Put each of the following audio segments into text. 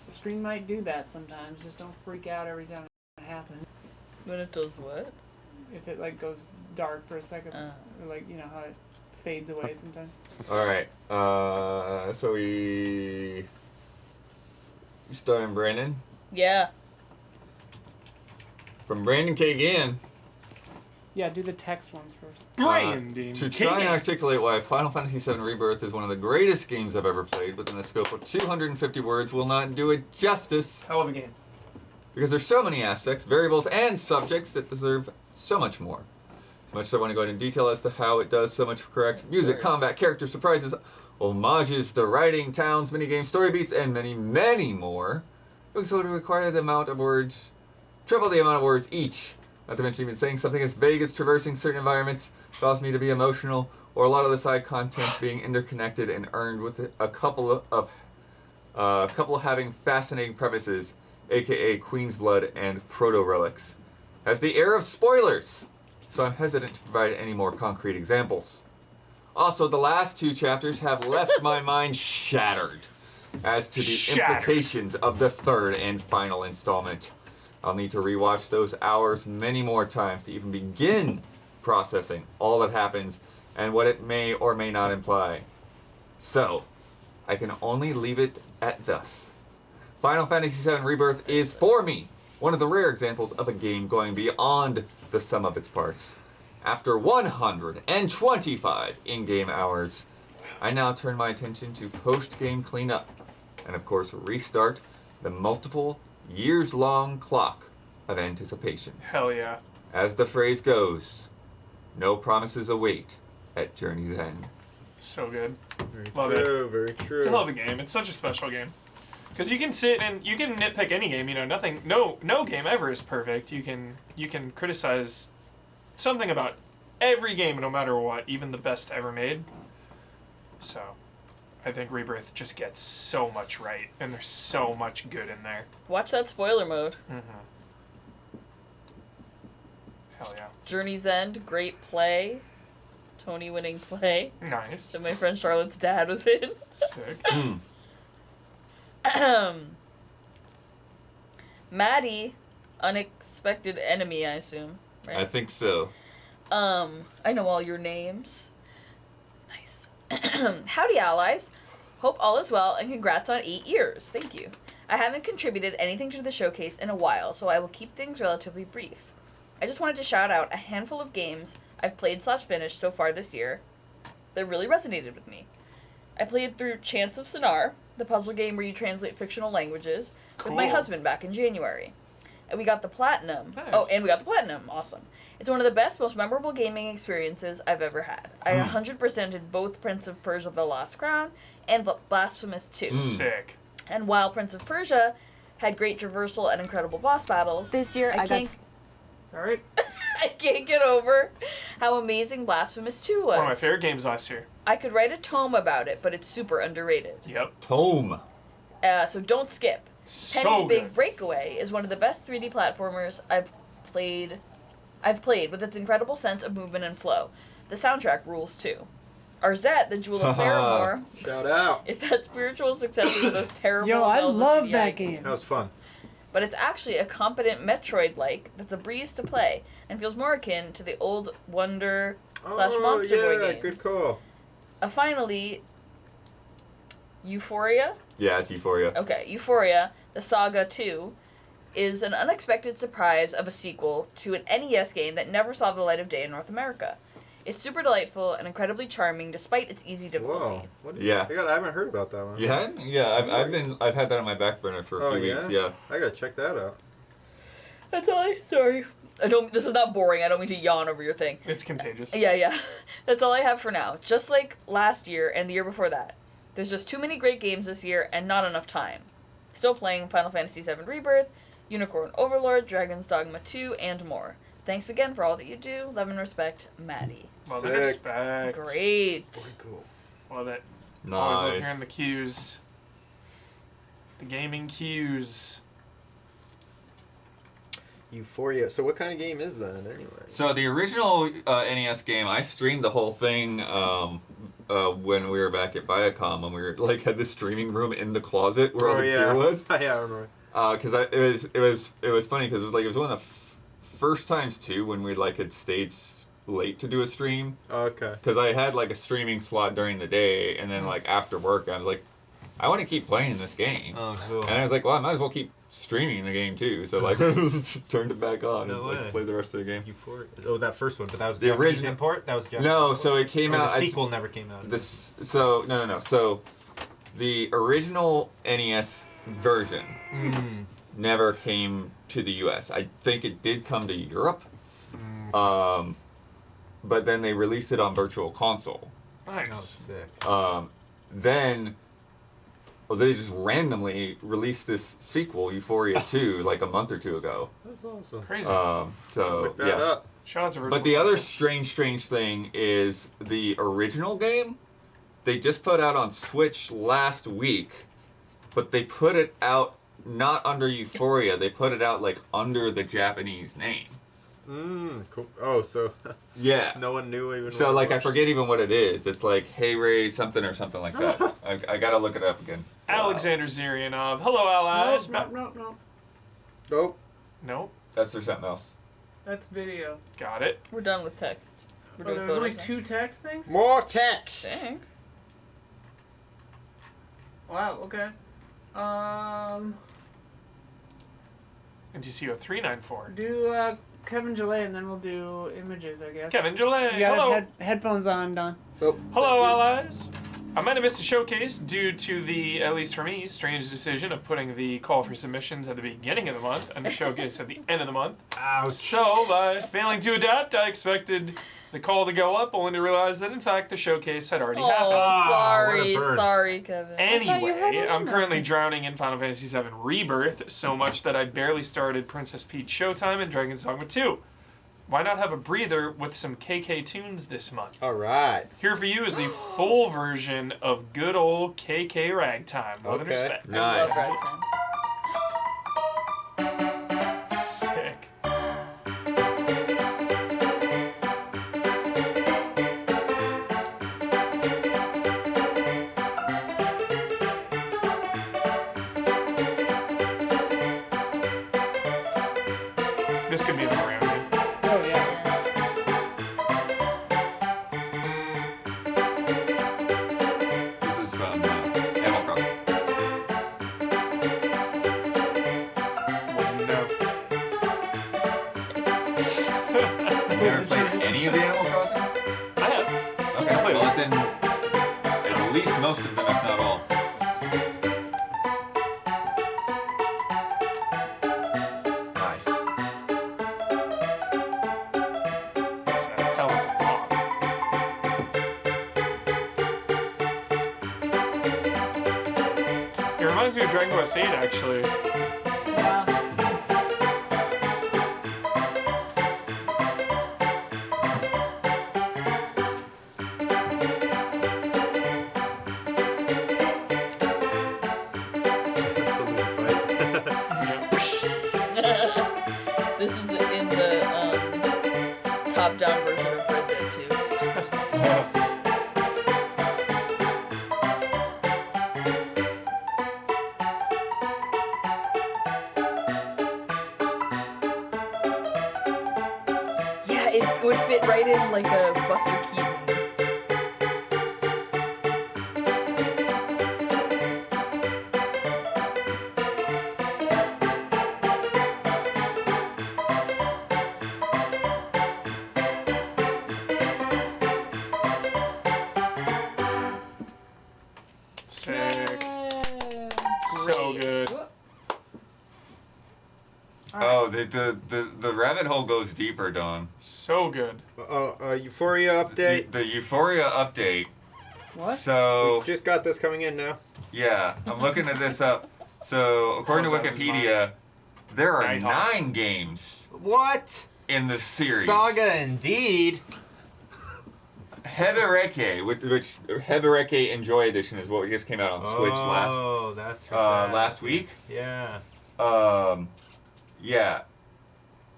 The screen might do that sometimes. Just don't freak out every time it happens. When it does what? If it like goes dark for a second, or like you know how it fades away sometimes. All right. So we starting Brandon. Yeah. From Brandon K. again. Yeah, do the text ones first. Brandon To try and articulate why Final Fantasy VII Rebirth is one of the greatest games I've ever played within the scope of 250 words will not do it justice. Hell of a game. Because there's so many aspects, variables, and subjects that deserve so much more. So much so I want to go into detail as to how it does so much correct music, combat, character, surprises, homages to writing, towns, minigames, story beats, and many, many more. So to require the amount of words, triple the amount of words each. Not to mention even saying something as vague as traversing certain environments caused me to be emotional, or a lot of the side content being interconnected and earned with a couple having fascinating premises, aka Queen's Blood and Proto Relics, has the air of spoilers, so I'm hesitant to provide any more concrete examples. Also, the last two chapters have left my mind shattered as to the implications of the third and final installment. I'll need to rewatch those hours many more times to even begin processing all that happens and what it may or may not imply. So, I can only leave it at thus. Final Fantasy VII Rebirth is, for me, one of the rare examples of a game going beyond the sum of its parts. After 125 in-game hours, I now turn my attention to post-game cleanup, and of course restart the multiple years-long clock of anticipation. Hell yeah. As the phrase goes, no promises await at Journey's End. So good. Very Love true, very true. It's a hell of a game. It's such a special game. Because you can sit and you can nitpick any game. You know, no game ever is perfect. You can criticize something about every game, no matter what, even the best ever made. So, I think Rebirth just gets so much right, and there's so much good in there. Watch that spoiler mode. Mm-hmm. Hell yeah. Journey's End, great play. Tony winning play. Nice. That my friend Charlotte's dad was in. Sick. Maddie, unexpected enemy, I assume. Right? I think so. I know all your names. Nice. Howdy, allies. Hope all is well, and congrats on 8 years. Thank you. I haven't contributed anything to the showcase in a while, so I will keep things relatively brief. I just wanted to shout out a handful of games I've played/finished so far this year that really resonated with me. I played through Chants of Sonar, the puzzle game where you translate fictional languages, with my husband back in January. And we got the platinum. Nice. Oh, and we got the platinum. Awesome. It's one of the best, most memorable gaming experiences I've ever had. I 100%ed both Prince of Persia: The Lost Crown and Blasphemous 2. Sick. And while Prince of Persia had great traversal and incredible boss battles, This year I got... Alright. I can't get over how amazing Blasphemous 2 was. One of my favorite games last year. I could write a tome about it, but it's super underrated. Yep. Tome. So don't skip. So Penny's Big good. Breakaway is one of the best 3D platformers I've played with its incredible sense of movement and flow. The soundtrack rules too. Arzette, the Jewel of Paramore, Shout out. is that spiritual successor to those terrible Yo, I Zelda love CDI that games. game. That was fun. But it's actually a competent Metroid-like that's a breeze to play and feels more akin to the old Wonder/Monster Boy games. Good call. Finally, Euphoria? Yeah, it's Euphoria. Okay, Euphoria, the Saga 2, is an unexpected surprise of a sequel to an NES game that never saw the light of day in North America. It's super delightful and incredibly charming despite its easy difficulty. Whoa. What is Yeah. I haven't heard about that one. You had? Yeah, I've had that on my back burner for a few weeks. Yeah. I gotta check that out. That's all sorry. This is not boring. I don't mean to yawn over your thing. It's contagious. Yeah. That's all I have for now. Just like last year and the year before that. There's just too many great games this year and not enough time. Still playing Final Fantasy VII Rebirth, Unicorn Overlord, Dragon's Dogma 2, and more. Thanks again for all that you do. Love and respect, Maddie. Love and Sick. respect. Great. Very cool. Love it. Always love Nice. hearing the cues. The gaming cues. Euphoria. So what kind of game is that anyway? So the original NES game, I streamed the whole thing when we were back at Viacom, when we were like had the streaming room in the closet where all the gear was. Yeah, I remember. Because it was funny because it was one of the first times too when we like had stayed late to do a stream. Okay. Because I had like a streaming slot during the day, and then like after work I was like, I want to keep playing this game. Oh, cool. And I was like, well, I might as well keep streaming the game too. So like, turned it back on No and like, way. played the rest of the game. Euphoria. Oh, that first one, but that was The Japanese original- import. That was Japanese. No, import? so it came Or out. The sequel never came out. So no. So the original NES version never came to the U.S. I think it did come to Europe, but then they released it on Virtual Console. Oh, Nice. sick. Then they just randomly released this sequel, Euphoria 2, like a month or two ago. That's awesome. Crazy. So Look that yeah. up. Shout out to But the other strange thing is the original game, they just put out on Switch last week, but they put it out not under Euphoria, they put it out like under the Japanese name. Cool. Oh, so Yeah. no one knew even. So what it like I was. forget even what it is. It's like Hey Ray something or something like that. I gotta look it up again. Alexander Zirianov. Hello, allies. No. Nope. Nope. That's or something else. That's video. Got it. We're done with text. We're Oh, doing there's only photos 2 next. text things? More text. Dang. Wow, okay. NTCO394. Do Kevin Gillet and then we'll do images, I guess. Kevin Gillet. You gotta Hello. have headphones on, Don. Oh, Hello, allies. I might have missed a showcase due to the, at least for me, strange decision of putting the call for submissions at the beginning of the month and the showcase at the end of the month. Ouch. So, by failing to adapt, I expected the call to go up, only to realize that, in fact, the showcase had already happened. Oh, what a sorry, bird. sorry, Kevin. thought you had Anyway, one I'm on currently this. drowning in Final Fantasy VII Rebirth, so much that I barely started Princess Peach Showtime and Dragon's Dogma 2. Why not have a breather with some KK tunes this month? All right. Here for you is the full version of good old KK Ragtime. More than Okay. respect. I love Nice. ragtime. Sick. This could be a Mario game. Oh, yeah. This is from Animal Crossing. Wouldn't know. Have you ever played any of the Animal Crossings? I have. Okay, played well it's in at least most of them, if not all. Nice. It's a hell of a pop. It reminds me of Dragon Quest VIII, actually. Yeah. Salute fight. Yeah. This is in the top-down version of Red Dead 2. Yeah, it would fit right in like a Buster Keaton. Sick. So good. Oh, the rabbit hole goes deeper, Don. So good. Euphoria update. The Euphoria update. What? So Just got this coming in now. yeah, I'm looking at this up. So according to Oh, that was Wikipedia, there are Nighthawk. 9 games What? in the series. Saga indeed. Hebereke, which Hebereke Enjoy Edition is what just came out on Switch Oh, that's right. last week. Yeah. Yeah.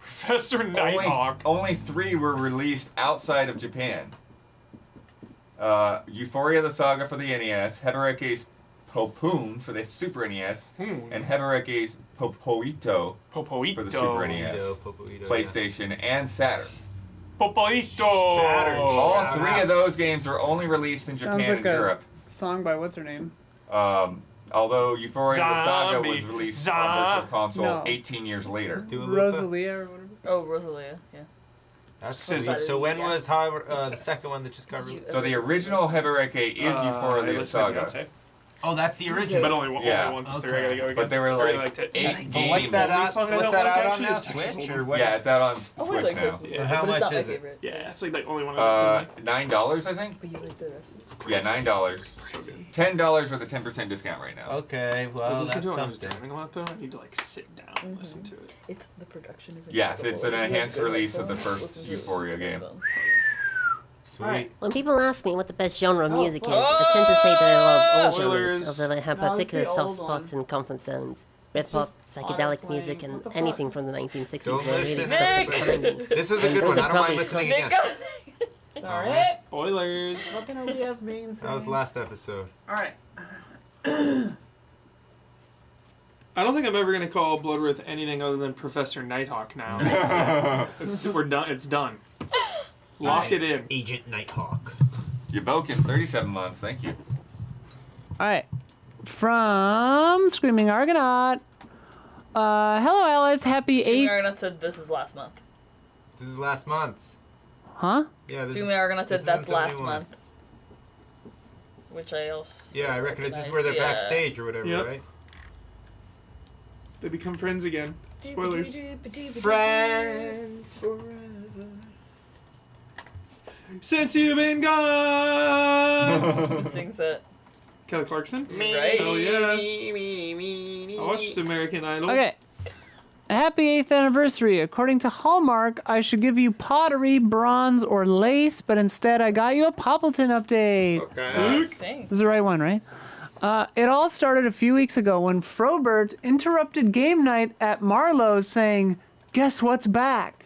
Professor Nighthawk. Only 3 were released outside of Japan. Euphoria the Saga for the NES, Hebereke's Popoon for the Super NES, and Hebereke's Popoito Popoito. for the Super NES, Popoito, PlayStation, and Saturn. Popoito. Saturn. All Shout three out. of those games are only released in Sounds Japan like and a Europe. song by what's her name? Although Euphoria the Saga was Zombie. released on Virtual Console No. 18 years later. Dua Lipa? Rosalia or whatever. Oh, Rosalia. Yeah. That's Scissors. sweet. So when Yeah. was the second one that just got released? So the original Hebereke is Euphoria the Saga. Oh, that's the original. But only Yeah. once through. I Okay. gotta go again. But they were I really like liked it. 8 But games. what's that Only out? song I What's don't that like out on actually now? is Texas Switch Hold'em. or what? Yeah, it's out on Oh, I Switch like now. Texas. Yeah. And how But it's much not my is it? favorite. Yeah, it's like the only one I like. $9, I think. But you like the rest. Yeah, $9. So good. $10 with a 10% discount right now. Okay, I well, was that's listening to it when I was something. driving a lot though. I need to like sit down and listen to it. It's the production is. Yes, incredible. it's an You have enhanced good release of the headphones, first listen to it Euphoria with game. headphones. Sweet. When people ask me what the best genre of Oh, music is, oh, I tend to say that I love all spoilers. genres, although they have No, it's particular the soft old spots one. and comfort zones. Red It's pop, just psychedelic autoplaying. music, What and the fuck? anything from the 1960s Don't where really listen. stuck Nick! behind me. This was a good Those one. are I don't mind probably listening Nick, again. go. It's alright. Spoilers. Fucking OBS being That was last episode. Alright. I don't think I'm ever gonna call Bloodworth anything other than Professor Nighthawk now. We're done. It's done. Lock it in. Agent Nighthawk. Yabokin, 37 months. Thank you. Alright. From Screaming Argonaut. Hello Alice, happy Screaming 8th. Argonaut said this is last month. This is last month's. Huh? Yeah, this Screaming Argonaut this said that's isn't the last new one. month. Which I also. Yeah, I reckon this is recognize, where they're yeah. backstage or whatever, Yep. right? They become friends again. Spoilers. Friends forever. Since you've been gone. Who sings that? Kelly Clarkson. Right? Hell yeah. I watched American Idol. Okay. Happy 8th anniversary. According to Hallmark, I should give you pottery, bronze, or lace, but instead I got you a Poppleton update. Okay. Thanks. This is the right one, right? It all started a few weeks ago when Frobert interrupted game night at Marlowe's saying, "Guess what's back?"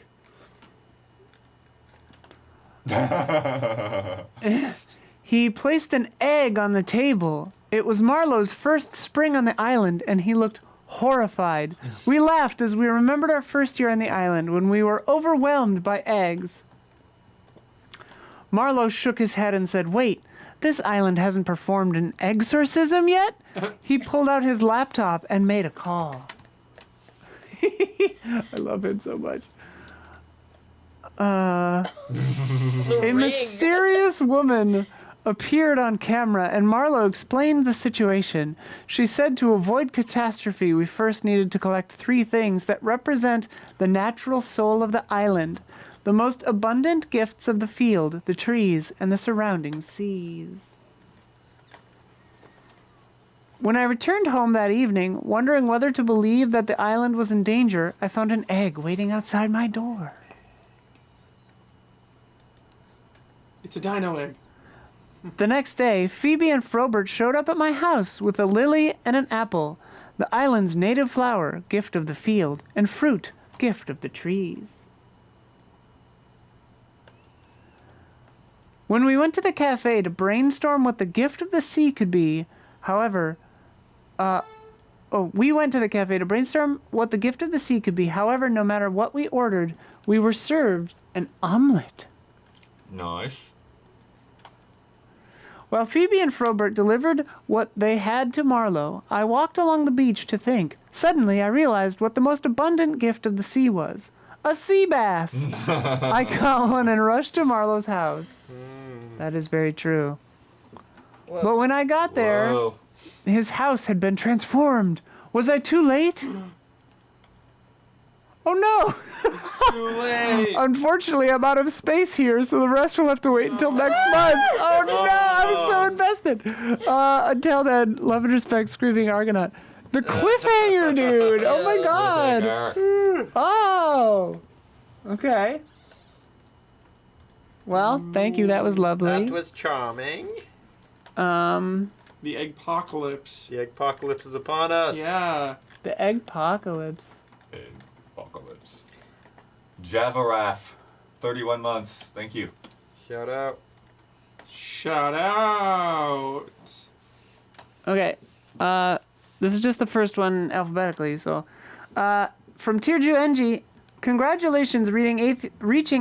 He placed an egg on the table. It was Marlowe's first spring on the island, and he looked horrified. We laughed as we remembered our first year on the island when we were overwhelmed by eggs. Marlowe shook his head and said, "Wait, this island hasn't performed an exorcism yet?" He pulled out his laptop and made a call. I love him so much. The A ring. mysterious woman appeared on camera, and Marlowe explained the situation. She said to avoid catastrophe, we first needed to collect 3 things that represent the natural soul of the island, the most abundant gifts of the field, the trees, and the surrounding seas. When I returned home that evening, wondering whether to believe that the island was in danger, I found an egg waiting outside my door. It's a dino egg. The next day, Phoebe and Frobert showed up at my house with a lily and an apple, the island's native flower, gift of the field, and fruit, gift of the trees. When we went to the cafe to brainstorm what the gift of the sea could be, however, we went to the cafe to brainstorm what the gift of the sea could be. However, no matter what we ordered, we were served an omelet. Nice. While Phoebe and Frobert delivered what they had to Marlowe, I walked along the beach to think. Suddenly, I realized what the most abundant gift of the sea was. A sea bass! I caught one and rushed to Marlowe's house. That is very true. Whoa. But when I got there, Whoa. his house had been transformed. Was I too late? Oh no! Too late. Unfortunately, I'm out of space here, so the rest will have to wait until next month. Oh no, I'm so invested. Until then, love and respect, Screaming Argonaut. The cliffhanger, dude! Oh my god! Oh! Okay. Well, thank you, that was lovely. That was charming. The eggpocalypse. The apocalypse is upon us. Yeah. The Eggpocalypse. Apocalypse. Javaraf, 31 months. Thank you. Shout out. Shout out. Okay. This is just the first one alphabetically. So, from Tirju NG, congratulations reaching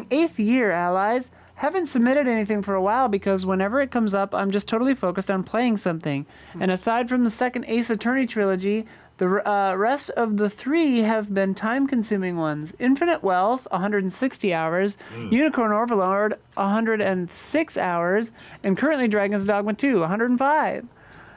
8th year, allies. Haven't submitted anything for a while because whenever it comes up, I'm just totally focused on playing something. And aside from the second Ace Attorney trilogy, the rest of the 3 have been time-consuming ones. Infinite Wealth, 160 hours, Unicorn Overlord, 106 hours, and currently Dragon's Dogma 2, 105.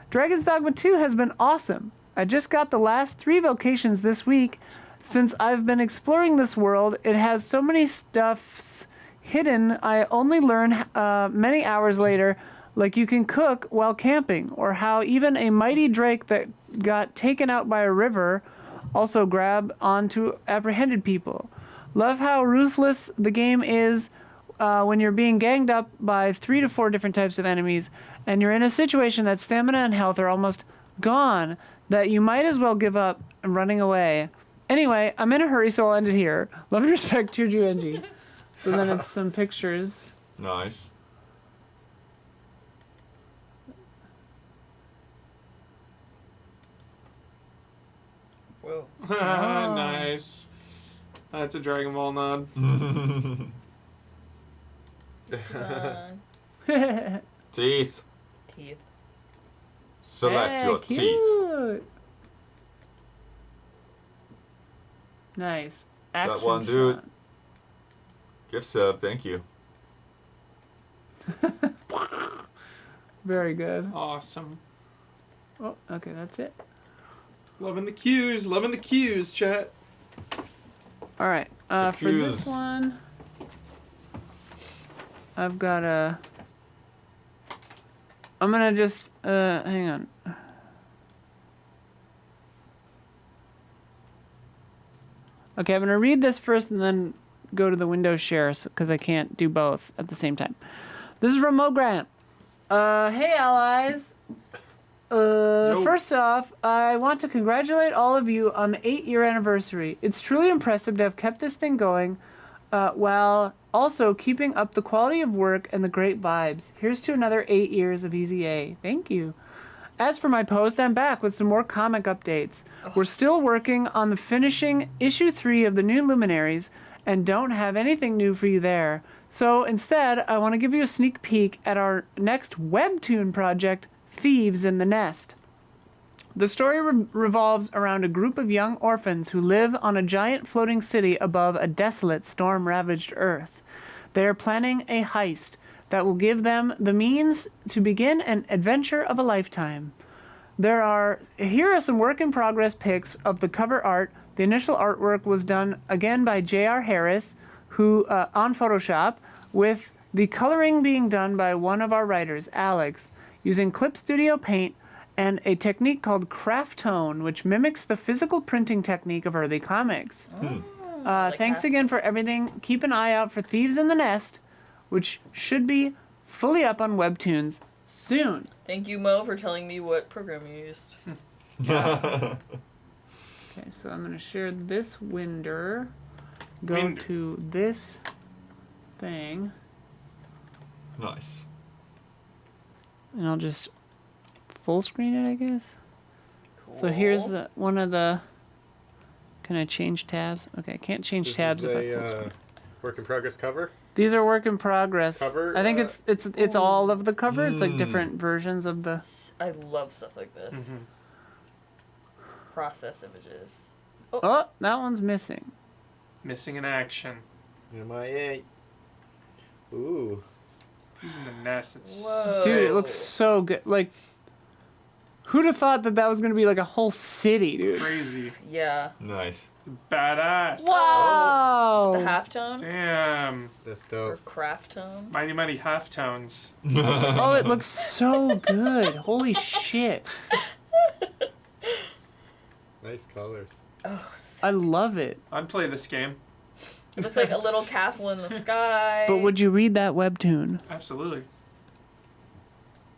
Dragon's Dogma 2 has been awesome. I just got the last 3 vocations this week. Since I've been exploring this world, it has so many stuffs hidden, I only learn many hours later, like you can cook while camping, or how even a mighty drake that got taken out by a river also grab onto apprehended people. Love how ruthless the game is when you're being ganged up by 3 to 4 different types of enemies, and you're in a situation that stamina and health are almost gone, that you might as well give up and running away. Anyway, I'm in a hurry, so I'll end it here. Love and respect, Tirju NG. So then it's some pictures. Nice. Whoa. Nice. That's a Dragon Ball nod. Teeth. Teeth. Select your teeth. Cute. Nice. Action one dude. shot. Gift sub, thank you. Very good. Awesome. Oh, okay, that's it. Loving the cues, chat. All right. The For this cues. one, I've got a. I'm gonna just hang on. Okay, I'm gonna read this first and then go to the Windows share because I can't do both at the same time. This is from Mo Grant. Hey allies. First off, I want to congratulate all of you on the 8-year anniversary. It's truly impressive to have kept this thing going while also keeping up the quality of work and the great vibes. Here's to another 8 years of EZA. Thank you. As for my post, I'm back with some more comic updates. We're still working on the finishing issue 3 of the New Luminaries and don't have anything new for you there. So instead, I want to give you a sneak peek at our next webtoon project, Thieves in the Nest. The story revolves around a group of young orphans who live on a giant floating city above a desolate, storm-ravaged Earth. They are planning a heist that will give them the means to begin an adventure of a lifetime. Here are some work-in-progress pics of the cover art. The initial artwork was done again by J.R. Harris, who on Photoshop, with the coloring being done by one of our writers, Alex, using Clip Studio Paint and a technique called craft tone, which mimics the physical printing technique of early comics. Thanks again for everything. Keep an eye out for Thieves in the Nest, which should be fully up on Webtoons soon. Thank you, Mo, for telling me what program you used. Okay, so I'm going to share this window. Go to this thing. Nice. And I'll just full screen it, I guess. So here's one of the... Can I change tabs? Okay, I can't change tabs if I full screen. Work in progress cover. These are work in progress. Cover, I think it's all of the cover. It's like different versions of the... I love stuff like this. Process images. Oh, that one's missing. Missing in action. MIA. Ooh. Using the nest. It's Whoa. Dude, it looks so good. Like, who'd have thought that that was going to be like a whole city, dude? crazy. Yeah. Nice. Badass. Wow! The halftone? Damn. That's Or dope. craft tone? Mighty mighty halftones. Oh, it looks so good. Holy shit. Nice colors. Oh, I love it. I'd play this game. it looks like a little castle in the sky. But would you read that webtoon? Absolutely.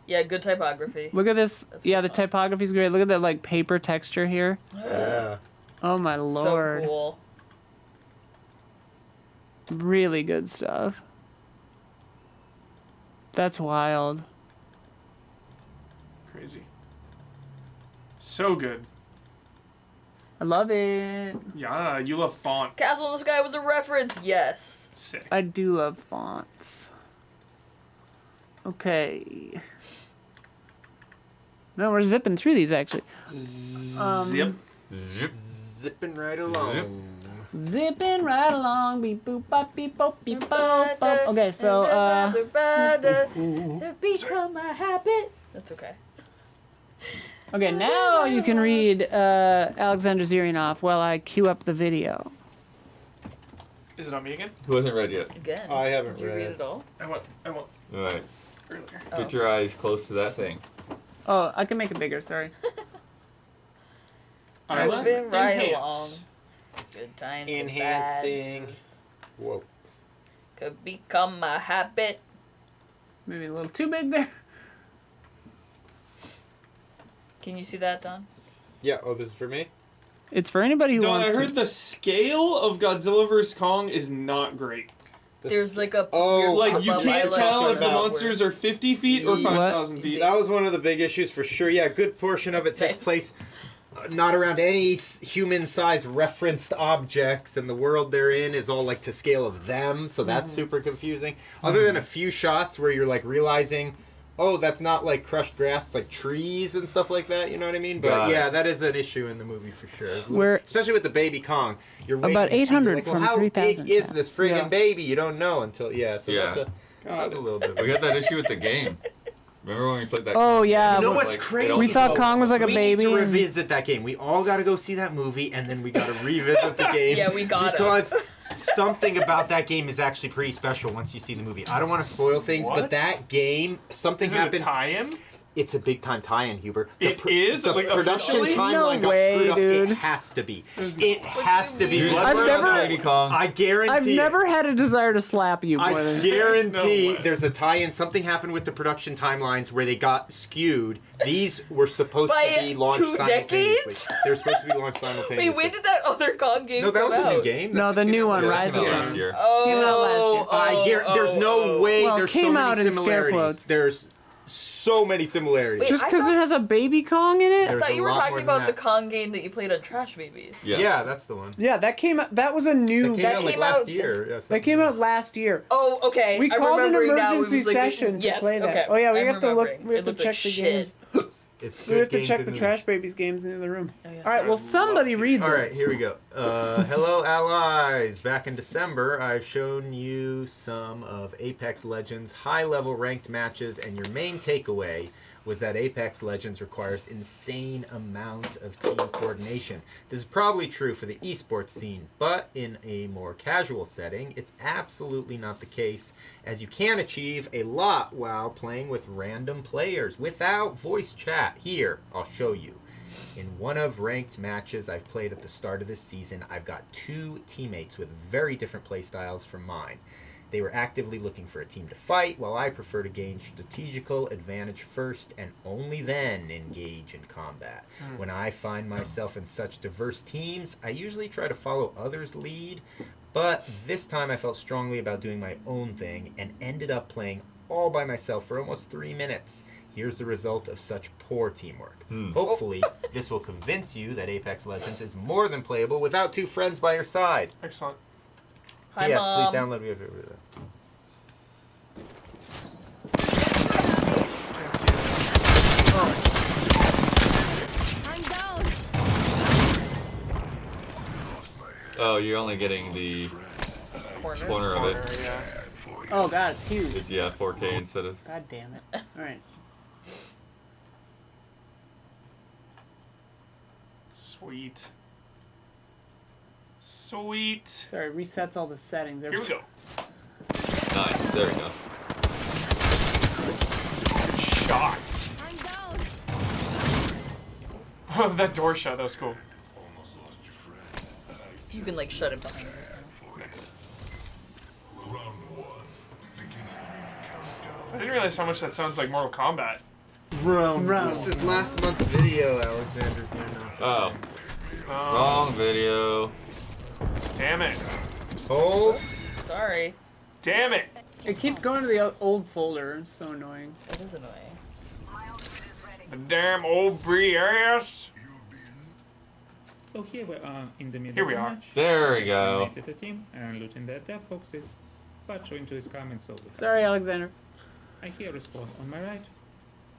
Yeah, good typography. Look at this. That's Yeah, really the fun. typography's great. Look at that like paper texture here. Yeah. Oh my lord. So cool. Really good stuff. That's wild. Crazy. So good. I love it. Yeah, you love fonts. Castle in the Sky was a reference. Yes. Sick. I do love fonts. Okay. No, we're zipping through these actually. Zip. Zip. Zipping right along. Zipping right along, beep boop bop beep boop beep boop bop. Okay, so It become a habit. That's okay. okay, now you can read Alexander Zirianov while I queue up the video. Is it on me again? Who hasn't read yet? Again. I haven't Did you read read. it all? I went All right. earlier. Get your eyes close to that thing. Oh, I can make it bigger. Sorry. I've been right along. Enhance. Good times Enhancing. and bad. Whoa. Could become a habit. Maybe a little too big there. Can you see that, Don? Yeah. Oh, this is for me. It's for anybody who Don, wants I to. heard the scale of Godzilla vs. Kong is not great. This- There's like a Oh, weird Like, you pop-up can't highlight tell if the about monsters are words. 50 feet or What? 5,000 feet. That was one of the big issues for sure. Yeah, a good portion of it takes Nice. place not around any human-sized referenced objects, and the world they're in is all like to scale of them, so that's super confusing. Other than a few shots where you're like realizing, oh, that's not like crushed grass, it's like trees and stuff like that, you know what I mean? But Got it. yeah, that is an issue in the movie for sure. It's a little- We're- especially with the baby Kong. You're waiting About to see, 800 like, well, from how 3,000 big is shots. this friggin' Yeah. baby? You don't know until, yeah, so Yeah. that's a, that was a little bit. We got that issue with the game. Remember when we played that? Oh yeah. You know but- what's like, crazy? they don't- We thought though? Kong was like a we baby need to and- revisit that game. We all got to go see that movie, and then we got to revisit the game. Yeah, we gotta. because something about that game is actually pretty special once you see the movie. I don't want to spoil things, but What? that game, something Is it a happened. tie-in? It's a big time tie-in, Huber. It is? The Like, production officially? timeline No got way, screwed up. dude. It has to be. There's- It has to be. Dude, I've Bloodborne- never- Baby Kong. I guarantee. I've it. never had a desire to slap you more I than. guarantee There's no way. there's a tie-in. Something happened with the production timelines where they got skewed. These were supposed By to be launched 2 simultaneously. decades? They were supposed to be launched simultaneously. Wait, when did that other Kong game No, that come was a new out? game. No, the new one, Yeah, that Rise came of out Kong. last year. Oh, Came out last year. I guarantee there's no way. Well, There's came so out many in scare similarities. quotes. There's so many similarities. Wait, Just I because thought- it has a baby Kong in it. I There's thought a you were lot talking more than about the that. Kong game that you played on Trash Babies. Yeah. Yeah, that's the one. Yeah, that came out. That was a new. That came That, out like came last out- year. Yeah, that came out last year. Oh, okay. We I'm called an remembering now. It emergency was like- session to yes, play that. okay. Oh yeah, we I'm have to look. remembering. We have It to looked check like the shit. games. It's We have good to games check in the movie. Trash Babies games in the other room. Oh, yeah. All right, will somebody read this? All right, here we go. Hello, allies. Back in December, I've shown you some of Apex Legends high-level ranked matches, and your main takeaway was that Apex Legends requires insane amount of team coordination. This is probably true for the esports scene, but in a more casual setting, it's absolutely not the case, as you can achieve a lot while playing with random players without voice chat. Here, I'll show you. In one of ranked matches I've played at the start of this season, I've got 2 teammates with very different play styles from mine. They were actively looking for a team to fight, while I prefer to gain strategical advantage first and only then engage in combat. When I find myself in such diverse teams, I usually try to follow others' lead, but this time I felt strongly about doing my own thing and ended up playing all by myself for almost 3 minutes. Here's the result of such poor teamwork. Hopefully, this will convince you that Apex Legends is more than playable without 2 friends by your side. Excellent. Hi, Yes, Mom. please download me. Can't see it. Oh, you're only getting the Corner. corner of Corner, it. yeah. Oh god, it's huge. It's, yeah, 4K instead of. God damn it. All right. Sweet. Sweet. Sorry, resets all the settings. Here we go. Nice. There we go. Good shots. Oh, that door shut. That was cool. You can like shut it behind you. I didn't realize how much that sounds like Mortal Kombat. Round. This is last month's video, Alexander Zernoff. Oh, Oh, wrong video. damn it. Hold. Sorry. Damn it. It keeps going to the old folder. It's so annoying. That is annoying. The damn old BS. So here we are in the middle Here we of the are. match. There we Just go. eliminated the team and looting their death boxes. But Rinto is coming, so we have Sorry, to- Alexander. I hear a spawn on my right.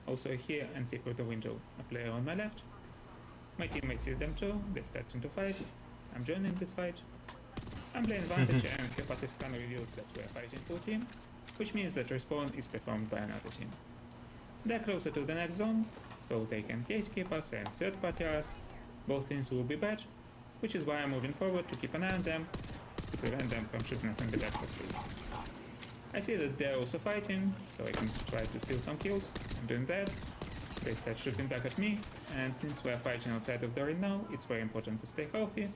Also I hear and see through the window a player on my left. My teammates see them too. They start into fight. I'm joining this fight. I'm playing Vantage and the passive scan reveals that we're fighting full team, which means that respawn is performed by another team. They're closer to the next zone, so they can gatekeep us and third party us. Both teams will be bad, which is why I'm moving forward to keep an eye on them, to prevent them from shooting us in the back for free. I see that they're also fighting, so I can try to steal some kills. I'm doing that. They start shooting back at me, and since we're fighting outside of the ring now, it's very important to stay healthy.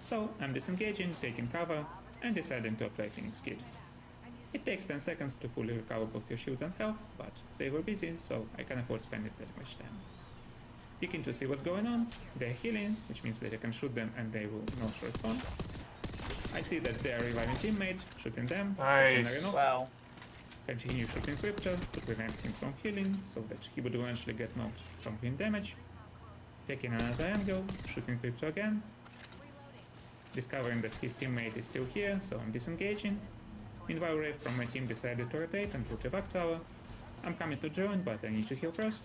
So I'm disengaging, taking cover, and deciding to apply Phoenix Kit. It takes 10 seconds to fully recover both your shield and health, but they were busy, so I can afford spending that much time. Peeking to see what's going on, they're healing, which means that I can shoot them and they will not respond. I see that they're reviving teammates, shooting them, Nice. generating off. Wow. Continue shooting Crypto to prevent him from healing, so that he would eventually get knocked from green damage. Taking another angle, shooting Crypto again. Discovering that his teammate is still here, so I'm disengaging. Meanwhile, Wraith from my team decided to rotate and put a back tower. I'm coming to join, but I need to heal first.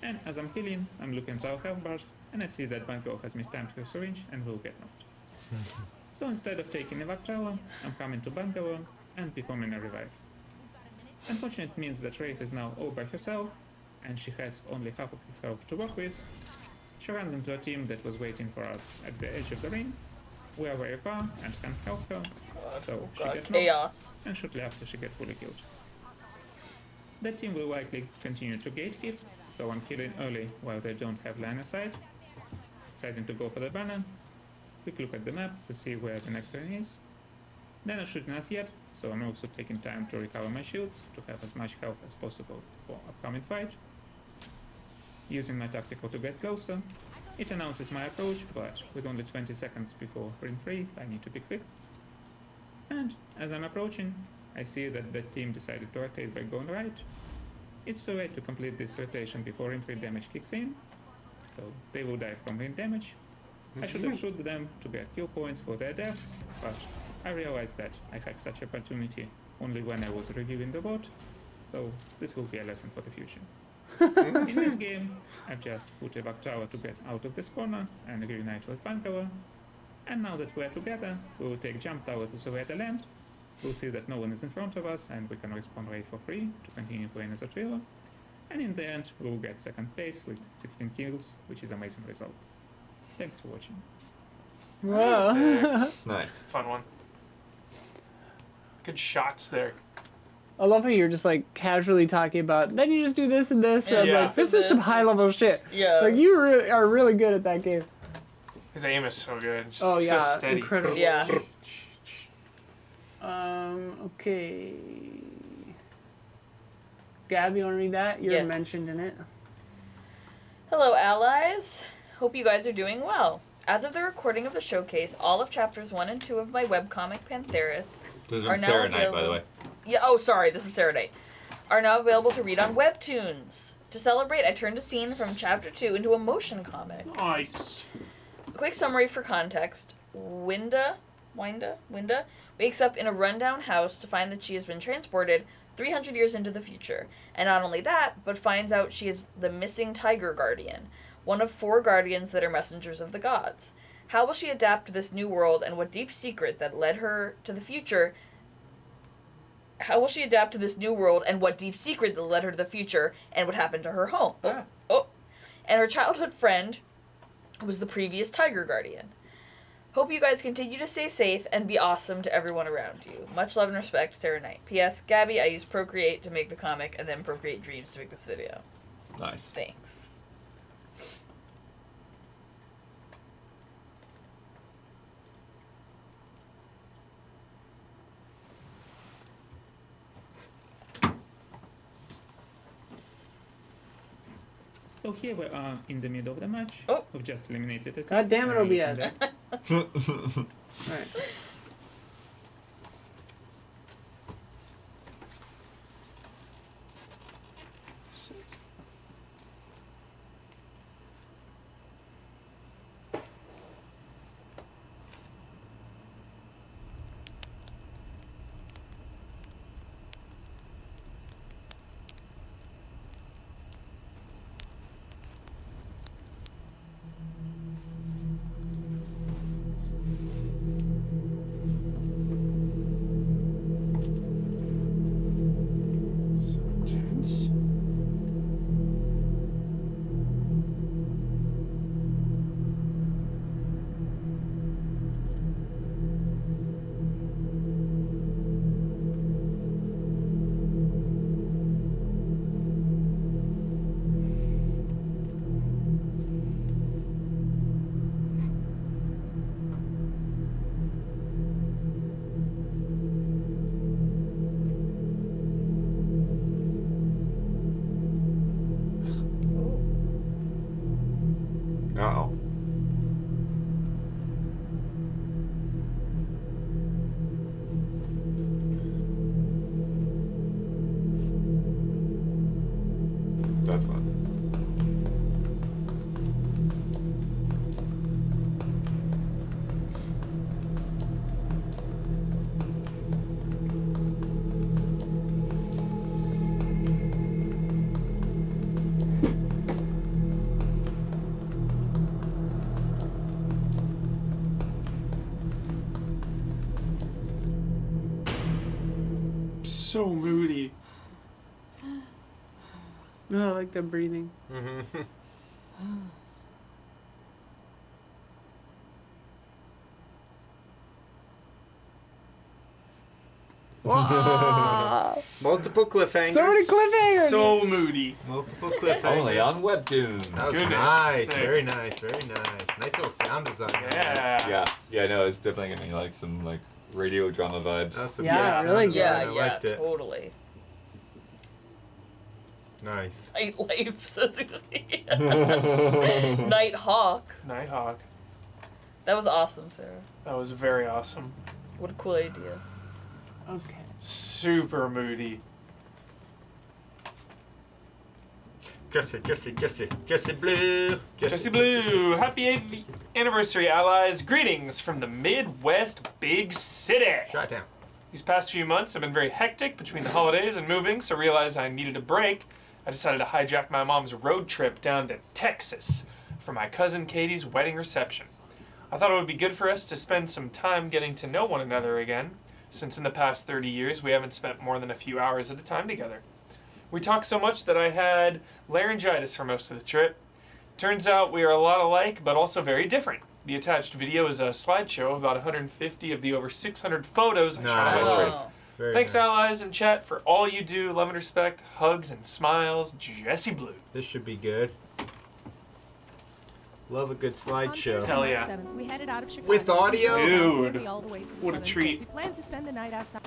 And as I'm healing, I'm looking at our health bars, and I see that Bango has mistimed her syringe and will get knocked. So instead of taking a back tower, I'm coming to Bango and performing a revive. Unfortunately, it means that Wraith is now all by herself, and she has only half of her health to work with. She runs into a team that was waiting for us at the edge of the ring. We are very far and can't help her, so she God, gets knocked, chaos. and shortly after she gets fully killed. That team will likely continue to gatekeep, so I'm killing early while they don't have line of sight. Deciding to go for the banner. Quick look at the map to see where the next ring is. They're not shooting us yet, so I'm also taking time to recover my shields to have as much health as possible for upcoming fight. Using my tactical to get closer, it announces my approach, but with only 20 seconds before ring 3, I need to be quick. And as I'm approaching, I see that the team decided to rotate by going right. It's too late to complete this rotation before ring 3 damage kicks in, so they will die from ring damage. I should have shot them to get kill points for their deaths, but I realized that I had such opportunity only when I was reviewing the bot, so this will be a lesson for the future. In this game, I've just put a back tower to get out of this corner and reunite with Vancover. And now that we're together, we will take jump tower to survey the land. We'll see that no one is in front of us and we can respawn Ray for free to continue playing as a trio. And in the end, we will get second place with 16 kills, which is an amazing result. Thanks for watching. Whoa. Nice. Fun one. Good shots there. I love how you're just like casually talking about. Then you just do this and this. And I'm Yeah. like, this is some high level shit. Yeah. Like you really are really good at that game. His aim is so good. Just Oh so yeah, steady. incredible. Yeah. Okay. Gab, you want to read that? You're Yes. mentioned in it. Hello, allies. Hope you guys are doing well. As of the recording of the showcase, all of chapters 1 and 2 of my webcomic Pantheris This is are from now Sarah Knight, by the available- way. Yeah, oh, sorry, this is Sarah Knight. Are now available to read on Webtoons. To celebrate, I turned a scene from chapter 2 into a motion comic. Nice. A quick summary for context. Winda wakes up in a rundown house to find that she has been transported 300 years into the future. And not only that, but finds out she is the missing Tiger Guardian, one of 4 guardians that are messengers of the gods. How will she adapt to this new world, and what deep secret that led her to the future... How will she adapt to this new world, and what deep secret that led her to the future, and what happened to her home? Oh. And her childhood friend was the previous Tiger Guardian. Hope you guys continue to stay safe and be awesome to everyone around you. Much love and respect, Sarah Knight. P.S. Gabby, I used Procreate to make the comic, and then Procreate Dreams to make this video. Nice. Thanks. So here we are in the middle of the match. Oh. We've just eliminated it. God damn it, And OBS. from there- Alright. So moody. No, I like the breathing. Whoa. Multiple cliffhangers. So many cliffhangers. So moody. Multiple cliffhangers. Only on Webtoon. That was Goodness nice. sake. Very nice. Very nice. Nice little sound design. Yeah. Yeah, no, it's definitely giving me like some like radio drama vibes. That was some Yeah, good really sound good. Yeah, design. I yeah, liked it. totally. Nice. Nightlife, says Susie. Nighthawk. Nighthawk. That was awesome, Sarah. That was very awesome. What a cool idea. Okay. Super moody. Jesse Blue. Jesse Blue, happy 8th anniversary, allies. Greetings from the Midwest big city. Shot down. These past few months have been very hectic between the holidays and moving, so I realized I needed a break. I decided to hijack my mom's road trip down to Texas for my cousin Katie's wedding reception. I thought it would be good for us to spend some time getting to know one another again, since in the past 30 years we haven't spent more than a few hours at a time together. We talked so much that I had laryngitis for most of the trip. Turns out we are a lot alike, but also very different. The attached video is a slideshow of about 150 of the over 600 photos I shot on my trip. Oh. Very Thanks, nice. allies and chat, for all you do. Love and respect. Hugs and smiles. Jesse Blue. This should be good. Love a good slideshow. Hell yeah. We headed out of Chicago. With audio? Dude, All the way to the what a southern treat. tip. We planned to spend the night outside.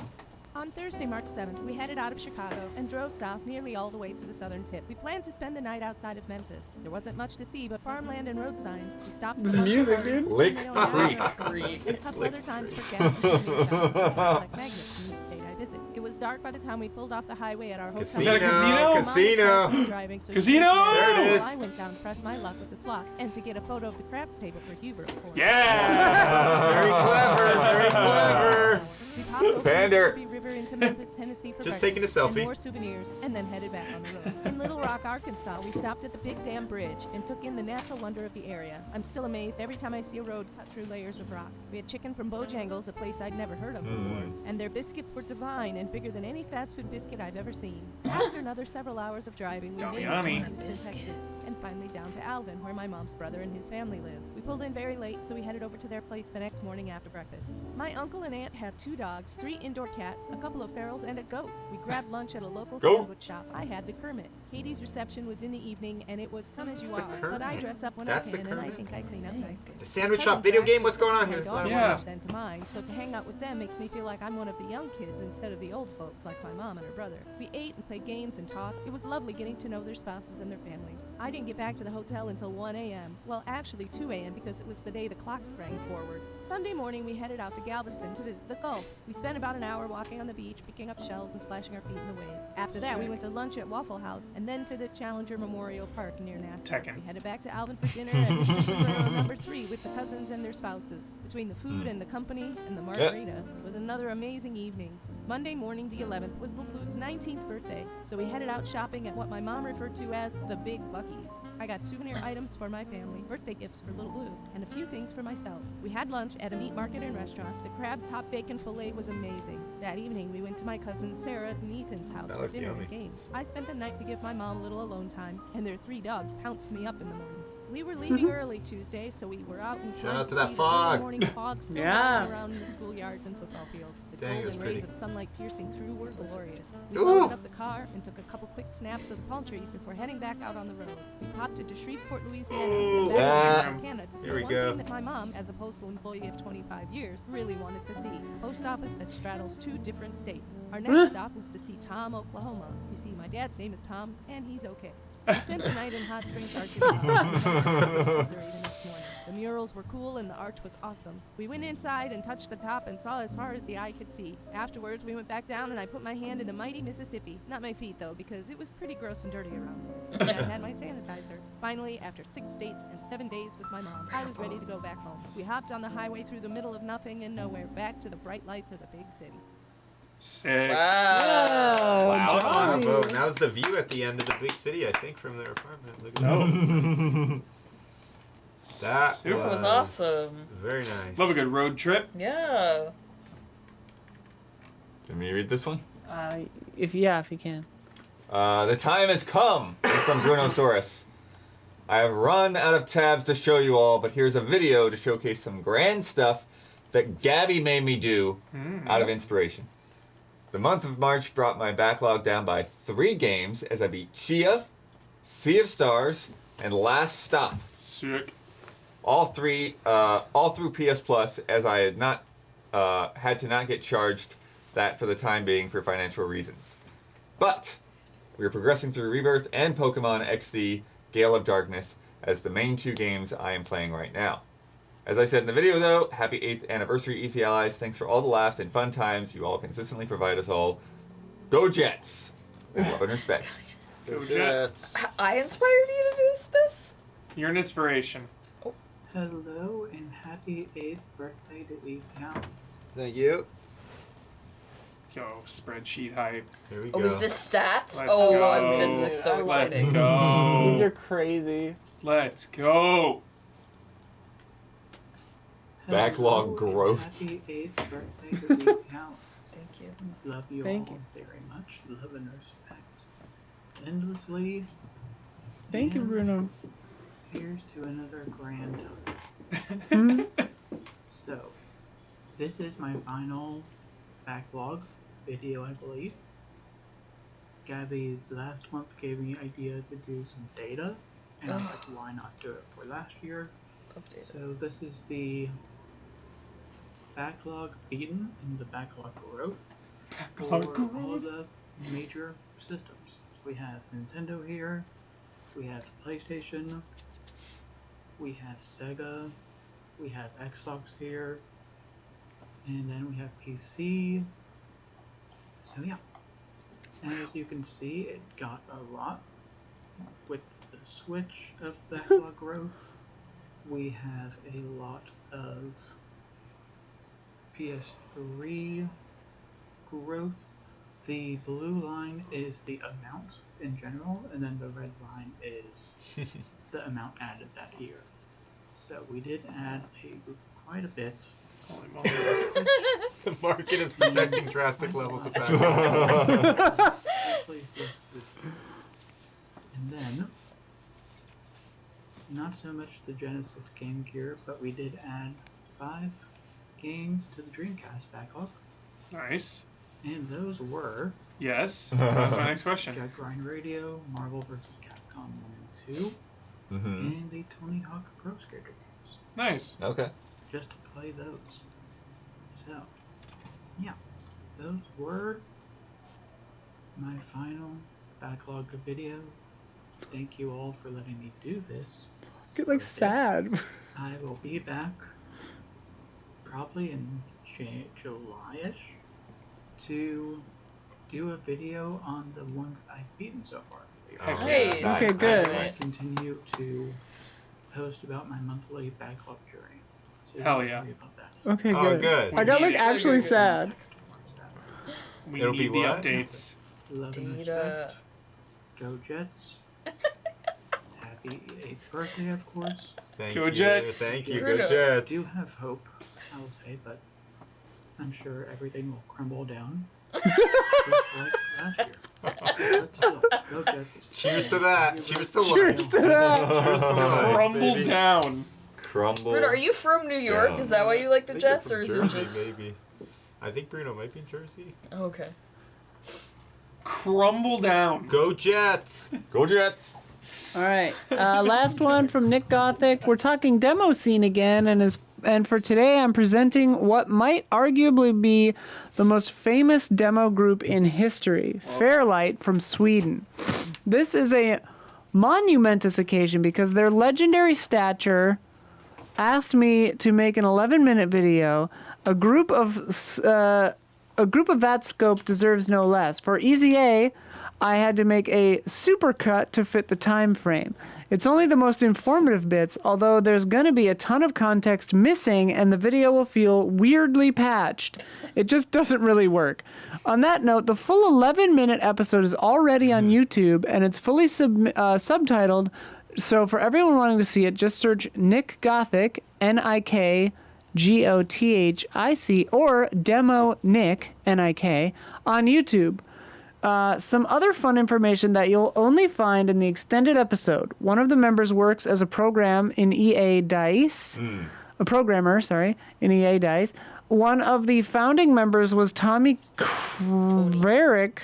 On Thursday, March 7th, we headed out of Chicago and drove south nearly all the way to the southern tip. We planned to spend the night outside of Memphis. There wasn't much to see but farmland and road signs. We stopped This at a bunch of music, parties, dude. Lick and my own Creek. house, and a couple other times for gas and community towns to collect magnets from each state I visit. It was dark by the time we pulled off the highway at our hotel. Is that a casino? Casino. Driving, so Casino! There it is. I went down to press my luck with the slots and to get a photo of the craps table for Huber, of course. Yeah! Very clever. Very clever. We popped over Pander. the Mississippi River into Memphis, Tennessee for Just breakfast taking a selfie. and more souvenirs, and then headed back on the road. In Little Rock, Arkansas, we stopped at the Big Dam Bridge and took in the natural wonder of the area. I'm still amazed every time I see a road cut through layers of rock. We had chicken from Bojangles, a place I'd never heard of before, and their biscuits were divine and bigger than any fast food biscuit I've ever seen. After another several hours of driving, we made it to Yummy. Houston, Texas, and finally down to Alvin, where my mom's brother and his family live. We pulled in very late, so we headed over to their place the next morning after breakfast. My uncle and aunt have 2 dogs, 3 indoor cats, a couple of ferals, and a goat. We grabbed lunch at a local Goat. sandwich shop. I had the Kermit. Katie's reception was in the evening, and it was come as you It's the are. But I Kermit. dress up when That's I the can, and I Kermit. think I clean up nicely. The sandwich My shop cousins video are game. actually What's going on closer here? to my Slow daughter Yeah. age than to mine, so to hang out with them makes me feel like I'm one of the young kids instead of the old folks like my mom and her brother. We ate and played games and talked. It was lovely getting to know their spouses and their families. I didn't get back to the hotel until 1 a.m. Well, actually 2 a.m. because it was the day the clock sprang forward. Sunday morning, we headed out to Galveston to visit the Gulf. We spent about an hour walking on the beach, picking up shells and splashing our feet in the waves. After that, we went to lunch at Waffle House and then to the Challenger Memorial Park near Nassau. Tekken. We headed back to Alvin for dinner at Mr. Sombrero number 3 with the cousins and their spouses. Between the food and the company and the margarita, it was another amazing evening. Monday morning, the 11th, was Little Blue's 19th birthday, so we headed out shopping at what my mom referred to as the Big Bucky's. I got souvenir items for my family, birthday gifts for Little Blue, and a few things for myself. We had lunch at a meat market and restaurant. The crab top bacon fillet was amazing. That evening, we went to my cousin Sarah and Ethan's house That for looked dinner yummy. and games. I spent the night to give my mom a little alone time, and their 3 dogs pounced me up in the morning. We were leaving early Tuesday, so we were out in Shout out to see that the early fog. morning fog still Yeah. rolling around in the schoolyards and football fields. The Dang, it was golden rays pretty. of sunlight piercing through were glorious. We Ooh. loaded up the car and took a couple quick snaps of the palm trees before heading back out on the road. We popped into Shreveport, Louisiana, Ooh. and back Yeah. to Montana to see Here we one go. thing that my mom, as a postal employee of 25 years, really wanted to see. A post office that straddles 2 different states. Our next stop was to see Tom, Oklahoma. You see, my dad's name is Tom, and he's okay. We spent the night in Hot Springs, Arkansas, Missouri the next morning. The murals were cool and the arch was awesome. We went inside and touched the top and saw as far as the eye could see. Afterwards, we went back down and I put my hand in the mighty Mississippi. Not my feet, though, because it was pretty gross and dirty around there. And I had my sanitizer. Finally, after 6 states and 7 days with my mom, I was ready to go back home. We hopped on the highway through the middle of nothing and nowhere, back to the bright lights of the big city. Sick. Wow. Wow. Bravo. Johnny. And that was the view at the end of the big city, I think, from their apartment. Look at Oh. that. Super. That was awesome. Very nice. Love a good road trip. Yeah. Can we read this one? If you can. The time has come from Brunosaurus. I have run out of tabs to show you all, but here's a video to showcase some grand stuff that Gabby made me do out of inspiration. The month of March brought my backlog down by 3 games as I beat Chia, Sea of Stars, and Last Stop. Sick. All through PS Plus, as I had not had to not get charged that for the time being for financial reasons. But we are progressing through Rebirth and Pokemon XD Gale of Darkness as the main 2 games I am playing right now. As I said in the video though, happy 8th anniversary EC Allies. Thanks for all the laughs and fun times you all consistently provide us all. Go Jets! With love and respect. Go Jets. I inspired you to do this? You're an inspiration. Hello and happy 8th birthday to EZ8. Thank you. Yo, spreadsheet hype. Here we Oh, go. is this stats? Let's oh, go. this is so Let's exciting. go. These are crazy. Let's go. Backlog growth. Happy 8th birthday to EZ8. Thank you. Love you Thank all you. very much. Love and respect. Endlessly. Thank you, And Bruno. Here's to another grand So, this is my final backlog video, I believe. Gabby last month gave me idea to do some data, and I was like, why not do it for last year? Updated. So this is the backlog beaten and the backlog growth for all the major systems. We have Nintendo here, we have PlayStation, we have Sega, we have Xbox here, and then we have PC. So yeah, and as you can see, it got a lot with the Switch of backlog growth. We have a lot of PS3 growth. The blue line is the amount in general, and then the red line is the amount added that year. So we did add quite a bit. Holy moly. The market is projecting drastic levels of backlog. Especially this. And then, not so much the Genesis Game Gear, but we did add 5 games to the Dreamcast backlog, Nice. and those were Yes. That's my next question. Jet Grind Radio, Marvel vs. Capcom 1 and 2, Mm-hmm. and the Tony Hawk Pro Skater games, Nice. Okay. just to play those. So, yeah, those were my final backlog video. Thank you all for letting me do this. Get like sad. I will be back probably in July-ish to do a video on the ones I've beaten so far for the year. Nice. Nice. Okay, good. I continue to post about my monthly backlog journey. So Hell don't yeah. worry about that. Okay, Oh, good. good. I got We like need it. actually sad. We It'll need be the what? updates. Love and Data. respect. Go Jets. Happy 8th birthday, of course. Thank Go you. Jets. Thank you. Bruno. Go I Jets. do have hope, I will say, but I'm sure everything will crumble down. Just like last year. But still, go Jets. Cheers to that. Cheers to life. Cheers to that. Cheers to life, Rumble baby. down. Crumble. Bruno, are you from New York? Yeah. Is that why you like I the think you're Jets, from or is Jersey, it just? maybe? I think Bruno might be in Jersey. Oh, okay. Crumble down. Go Jets! Go Jets! All right. Last one from Nick Gothic. We're talking demo scene again, and for today I'm presenting what might arguably be the most famous demo group in history, Fairlight from Sweden. This is a monumentous occasion because their legendary stature asked me to make an 11-minute video. A group of that scope deserves no less. For EZA, I had to make a supercut to fit the time frame. It's only the most informative bits, although there's gonna be a ton of context missing and the video will feel weirdly patched. It just doesn't really work. On that note, the full 11-minute episode is already on YouTube and it's fully subtitled, so for everyone wanting to see it, just search Nick Gothic, Nick GOTHIC, or Demo Nick, NIK, on YouTube. Some other fun information that you'll only find in the extended episode. One of the members works as a programmer in EA Dice. In EA Dice. One of the founding members was Tommy Kverick,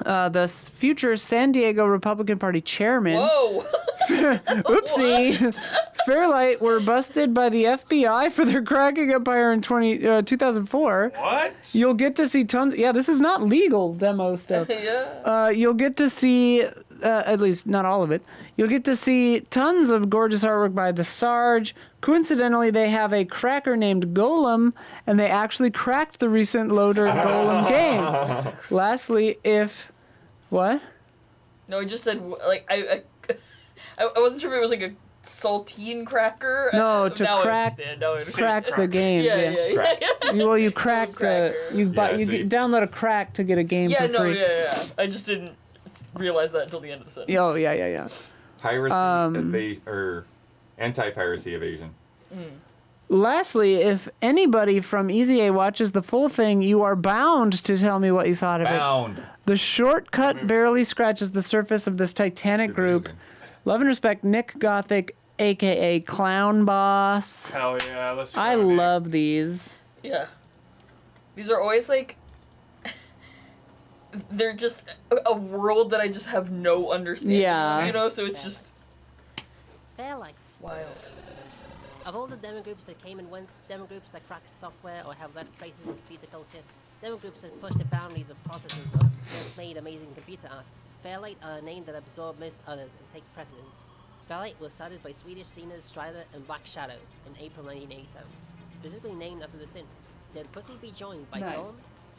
the future San Diego Republican Party chairman. Whoa! Oopsie. Fairlight were busted by the FBI for their cracking empire in 2004. What? You'll get to see tons. Yeah, this is not legal demo stuff. Yeah. You'll get to see, at least not all of it. You'll get to see tons of gorgeous artwork by the Sarge. Coincidentally, they have a cracker named Golem, and they actually cracked the recent Loader Golem game. Lastly, what? No, I just said like I wasn't sure if it was like a saltine cracker. No, to Now I crack understand. Now I understand. crack the games. Yeah. Well, you crack Cracker. you Yeah, see. download a crack to get a game Yeah, for no, free. yeah. I just didn't realize that until the end of the sentence. Oh, yeah. Piracy or anti-piracy evasion. Lastly, if anybody from EZ8 watches the full thing, you are bound to tell me what you thought of it. Bound. The shortcut barely scratches the surface of this titanic group. Love and respect, Nick Gothic, a.k.a. Clown Boss. Hell yeah, let's I go, Nick. love these. Yeah. These are always like they're just a world that I just have no understanding. Yeah. You know, so it's just Fairlights. wild. Of all the demo groups that came and went, demo groups that cracked software or have left traces in computer culture, demo groups that pushed the boundaries of processes or just made amazing computer art, Fairlight are a name that absorb most others and take precedence. Fairlight was started by Swedish sceners Strider and Black Shadow in April 1987, specifically named after the synth. They would quickly be joined by Nice. Golem,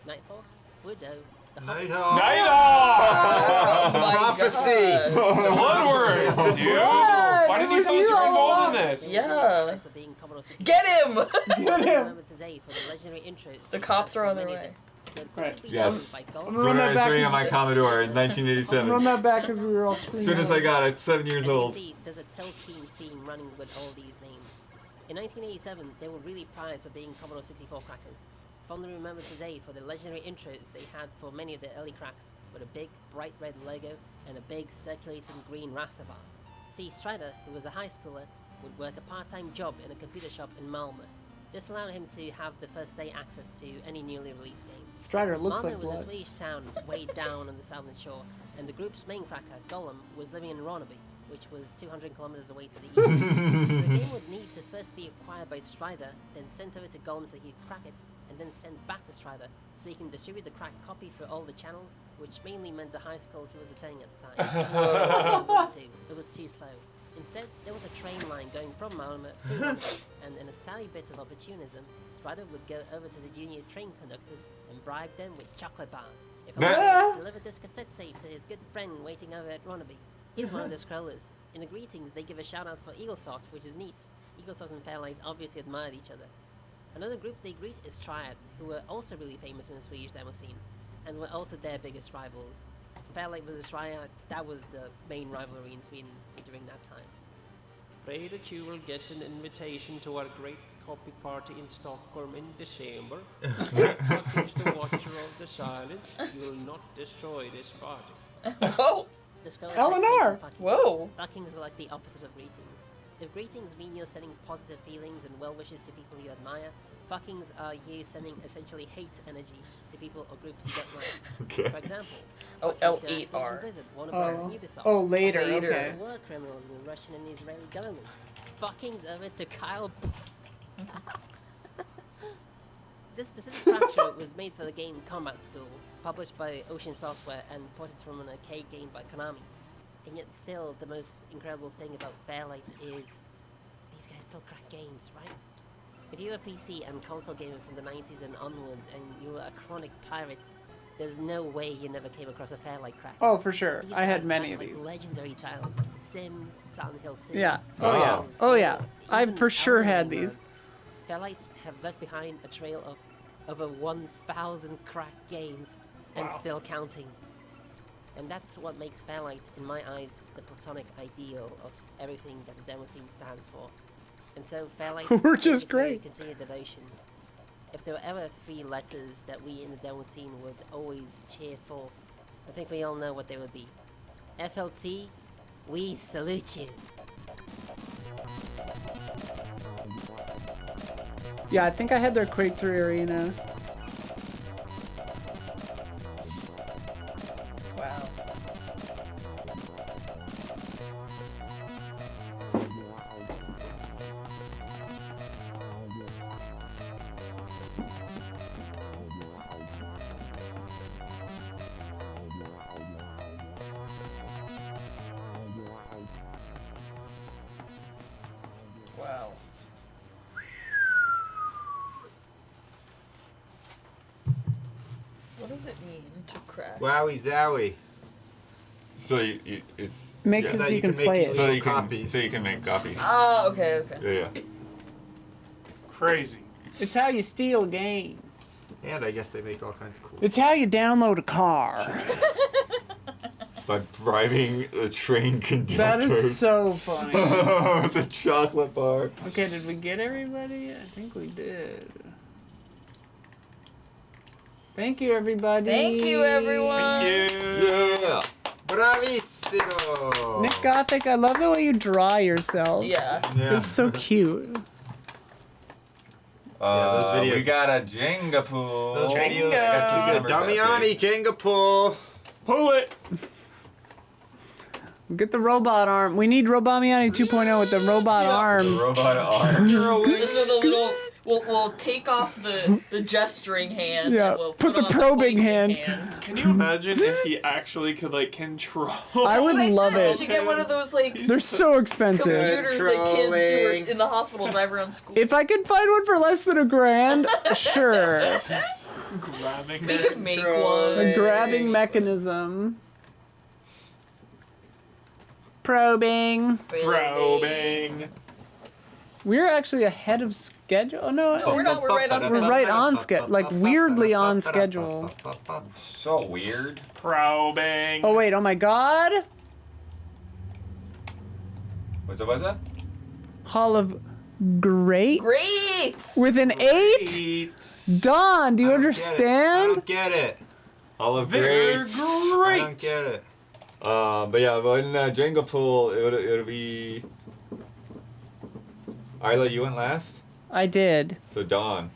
Nightfall, Widow, the Hobbit, Nighthawk. Night Oh my Prophecy. God. Bloodworth, dude. What? Why It didn't you was tell us you you were all involved along. in this? Yeah. Fairlights are being Commodore 64. Get him! Remember today for the legendary intros. The cops are on their Many of way. them. They would quickly be Yes. joined by I'm Golem, That's Run what that I was back doing as- on my Commodore in Run 1987. that back because we were all As screaming. soon as I got it, 7 years As you can old. see, there's a Tolkien theme running with all these names. In 1987, they were really prized for being Commodore 64 crackers. Fondly remembered today for the legendary intros they had for many of the early cracks, with a big bright red logo and a big circulating green raster bar. See, Strider, who was a high schooler, would work a part-time job in a computer shop in Malmö. This allowed him to have the first day access to any newly released games. Strider looks Malmö like was a blood. Swedish town way down on the southern shore, and the group's main cracker, Golem, was living in Ronneby, which was 200 kilometers away to the east. So the game would need to first be acquired by Strider, then sent over to Golem so he could crack it, and then sent back to Strider so he can distribute the cracked copy through all the channels, which mainly meant the high school he was attending at the time. It was too slow. Instead, there was a train line going from Malmö through Ronneby, and in a sally bit of opportunism, Strider would go over to the junior train conductors and bribe them with chocolate bars if he would deliver this cassette tape to his good friend waiting over at Ronneby. He's one of the scrollers. In the greetings, they give a shout out for Eaglesoft, which is neat. Eaglesoft and Fairlight obviously admired each other. Another group they greet is Triad, who were also really famous in the Swedish demo scene, and were also their biggest rivals. Fairlight versus Triad, that was the main rivalry in Sweden during that time. Pray that you will get an invitation to our great copy party in Stockholm in December. Fucking's the watcher of the silence. You will not destroy this party. Oh, The scroll Eleanor! whoa. Fuckings are like the opposite of greetings. If greetings mean you're sending positive feelings and well wishes to people you admire, fuckings are you sending essentially hate energy to people or groups you don't like. Okay. For example, Oh, fuckings to L8R. Activision Blizzard, Warner Bros. And Ubisoft. Oh, later. Later. Okay. War criminals in the Russian and Israeli governments. Fuckings over to Kyle. This specific fracture was made for the game Combat School, published by Ocean Software and ported from an arcade game by Konami. And yet still, the most incredible thing about Fairlight is these guys still crack games, right? If you're a PC and console gamer from the 90s and onwards and you were a chronic pirate, there's no way you never came across a Fairlight crack. Oh, for sure. These I had guys many crack, of like, these. legendary titles like The Sims, Silent Hill 2. Yeah. Oh, yeah. Oh, yeah. I Even for sure Elden had Ring, these. Fairlights have left behind a trail of over 1,000 cracked games and still counting. And that's what makes Fairlight, in my eyes, the platonic ideal of everything that the demo scene stands for. And so Fairlight's We're just basically a great. continued devotion. If there were ever 3 letters that we in the demo scene would always cheer for, I think we all know what they would be. FLT, we salute you. Yeah, I think I had their Quake 3 arena. Wow. Wow. What does it mean to crack? Wowie zowie. So it's Makes yeah. it That so you can make play use it. so of you can copies. make copies. Oh, okay, okay. Yeah. Crazy. It's how you steal a game. And I guess they make all kinds of cool. It's how you download a car. By bribing the train conductor. That is so funny. With a chocolate bar. Okay, did we get everybody? I think we did. Thank you, everybody. Thank you, everyone. Thank you. Yeah. Bravissimo! Nick Gothic, I love the way you draw yourself. Yeah. Yeah. It's so cute. those videos. We got a Jenga pool. Those videos Jenga. got too good. Damiani, Jenga pull. Pull it. Get the robot arm. We need Robamiani 2.0 with the robot arms. Robot arm. This is a little. We'll take off the gesturing hand. Yeah, And we'll put the on probing pointing hand. Can you imagine if he actually could like control? I would That's what love said. You it. should get one of those like They're so expensive. computers that kids who Controlling. are in the hospital drive around school. If I could find one for less than $1,000, sure. Grabbing We it. can make Controlling. one. A grabbing mechanism. Probing. Probing. We're actually ahead of schedule. Oh no, No, we're not. We're right on We're schedule. right on schedule. Like weirdly on schedule. So weird. Probing. Oh wait, oh my god. What's that? Hall of Great? Great. With an 8? Great. Don, do you I understand? don't get it. All of They're great. I don't get it. But yeah, but in Jenga pool, it'll be. Isla, you went last. I did. So Don.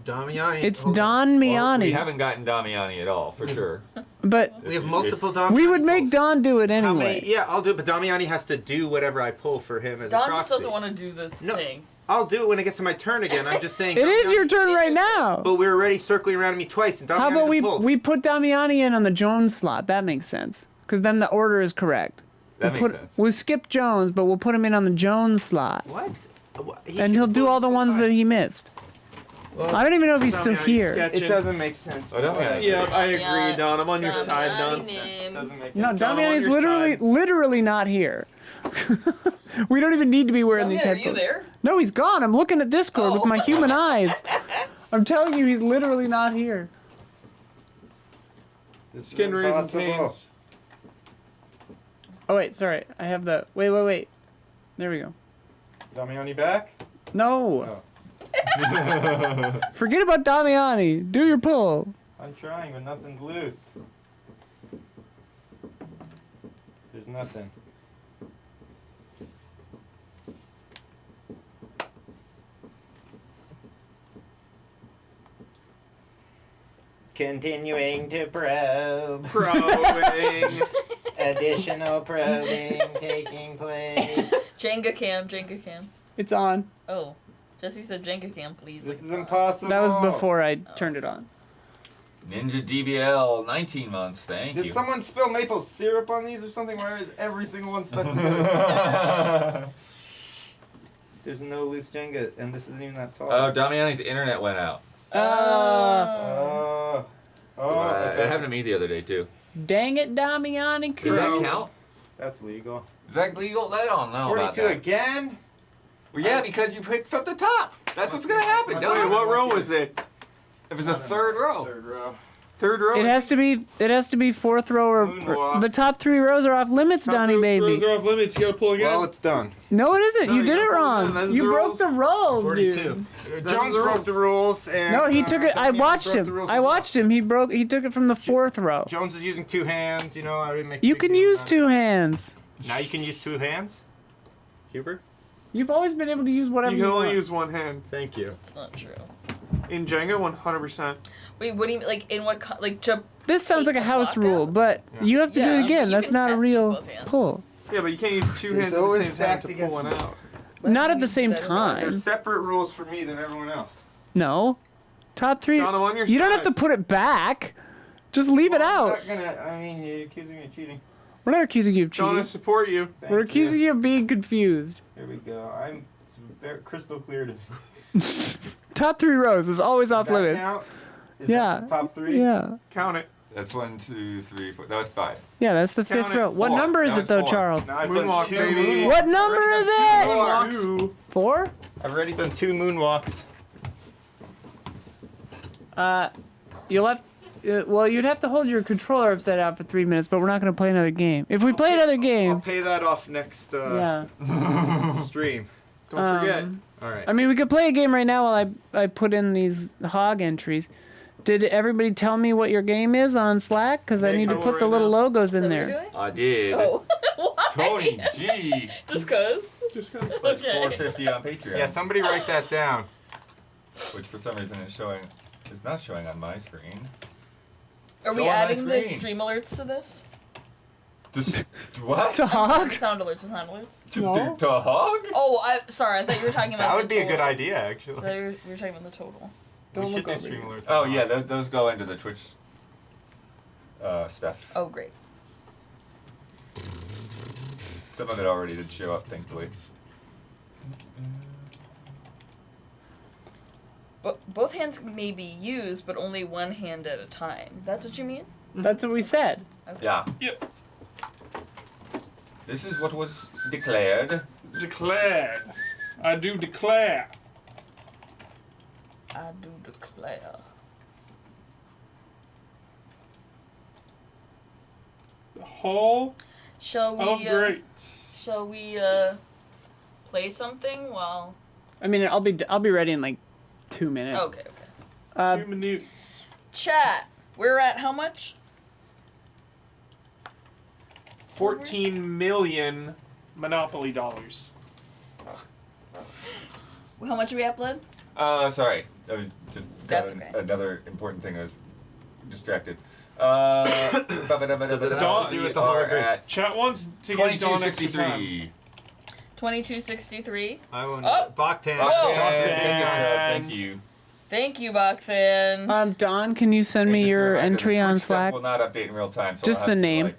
Damiani. It's hold on. Don Well, Miani. we haven't gotten Damiani at all, for sure. But We have multiple Damiani. we would make pulls. Don do it How anyway. many? Yeah, I'll do it, but Damiani has to do whatever I pull for him as a Don proxy. just doesn't want to do the No. thing. I'll do it when it gets to my turn again. I'm just saying. It is Damiani- your turn right now. But we're already circling around me twice, and Damiani How about pulled. we put Damiani in on the Jones slot? That makes sense. Because then the order is correct. That We'll makes put- sense. We'll skip Jones, but we'll put him in on the Jones slot. What? And he'll do all the ones that he missed. I don't even know if he's still Damiani's here. sketching. It doesn't make sense. Oh, Damiani. Yeah, I agree, Yeah. Don. I'm on your side, Don. Damiani. Doesn't make No, sense. Don, I'm on Damiani's your side. literally not here. We don't even need to be wearing these Damiani, are you headphones. there? No, he's gone. I'm looking at Discord with Oh. my human eyes. I'm telling you, he's literally not here. This is Skin raising impossible. canes. Oh wait, sorry. I have the wait. There we go. Damiani back? No. Forget about Damiani. Do your pull. I'm trying, but nothing's loose. There's nothing. Continuing to probe. Probing. Additional probing taking place. Jenga cam. It's on. Oh, Jesse said Jenga cam, please. This Like, is it's on. impossible. That was before I turned it on. Ninja DBL, 19 months. Thank Did you. someone spill maple syrup on these or something? Why is every single one stuck together? There's no loose Jenga, and this isn't even that tall. Oh, Damiani's internet went out. It happened to me the other day too. Dang it, Damiani. Does that count? That's legal. Is that legal? I don't know about 42 that. again? Well, yeah, because you picked from the top. That's what's gonna happen. Wait, Don't Wait, you? what row was it? It was a third row. Third row. Third row. It has to be fourth row or Moonwalk. the top 3 rows are off limits, Donnie baby. Throws are off limits. You gotta pull again. Well, it's done. No, it isn't. No, you you did gotta it pull it wrong. in. Them's You the broke rules. the rules, 42. dude. Jones the broke rules. the rules, and No, he took it. I Damiani watched broke the him. rules I as well. watched him. He took it from the 4th row. Jones is using 2 hands. You know, I didn't make. a You big can deal use about it. 2 hands. Now you can use 2 hands. Huber, You've always been able to use whatever You you, can only want. use one hand. thank you. It's not true. In Jenga, 100%. Wait, what do you mean? Like, in what, like, to... This sounds like a take the house block rule, out? but you have to do Yeah, it but again. you That's can not a test with real both hands. pull. Yeah, but you can't use 2 It's hands at the always same time stacked to pull against one me. out. Not at the same Better than time. There's separate rules for me than everyone else. No. Top 3. Don, I'm on your You don't have side. to put it back. Just leave it I'm out. not gonna. I mean, you're accusing me of cheating. We're not accusing you of Don, I cheating. support you. Thank We're you. accusing you of being confused. Here we go. It's very crystal clear to me. Top 3 rows is always off Does that limits. count? Is Yeah. that the top 3? Yeah. Count it. That's 1, 2, 3, 4. That was 5. Yeah, that's the Count 5th it. row. What 4. number is That it was though, 4. Charles? Now I've Moonwalk, done 2 baby. moonwalks. What number I've is already it? done 2 moonwalks. 4? I've already done 2 moonwalks. You'll have. Well, you'd have to hold your controller upside down for 3 minutes, but we're not going to play another game. If we play another I'll game, pay that off next yeah. stream. Don't forget. All right. I mean, we could play a game right now while I put in these hog entries. Did everybody tell me what your game is on Slack? Because I need to I will put the right little now. logos Is in that what there. you're doing? I did. Oh. Why? Tony G. Just cause? Just gonna Put Okay. 450 on Patreon. Yeah, somebody write that down. Which for some reason is not showing on my screen. Are we Show on my adding the screen. stream alerts to this? Just what? To hog? Sound alerts, the sound alerts. To hog? Oh, sorry, I thought you were talking about That would the be a good total. idea, I actually. thought we were talking about the total. We should do stream alerts. Oh yeah, those go into the Twitch stuff. Oh, great. Some of it already did show up, thankfully. But both hands may be used, but only one hand at a time. That's what you mean? That's what we said. Okay. Yeah. Yep. This is what was declared. Declared. I do declare. I do declare. The Hall Shall of we? Greats. Shall we play something while? I mean, I'll be ready in like 2 minutes. Okay, okay. 2 minutes. Chat. We're at how much? 14 million Monopoly dollars. How much are we at, Blood? Sorry. Just That's got okay. another important thing. I was distracted. Does it have to do with the Hall of Greats? Chat wants to get Dawn extra time. 2263. 2263. I will Oh! Bachtan. Whoa! Thank you. Thank you, Bachfin. Don, can you send me Just a your reminder, the entry on Twitch stuff Slack? will not update in real time. So Just I'll have the to, name. like,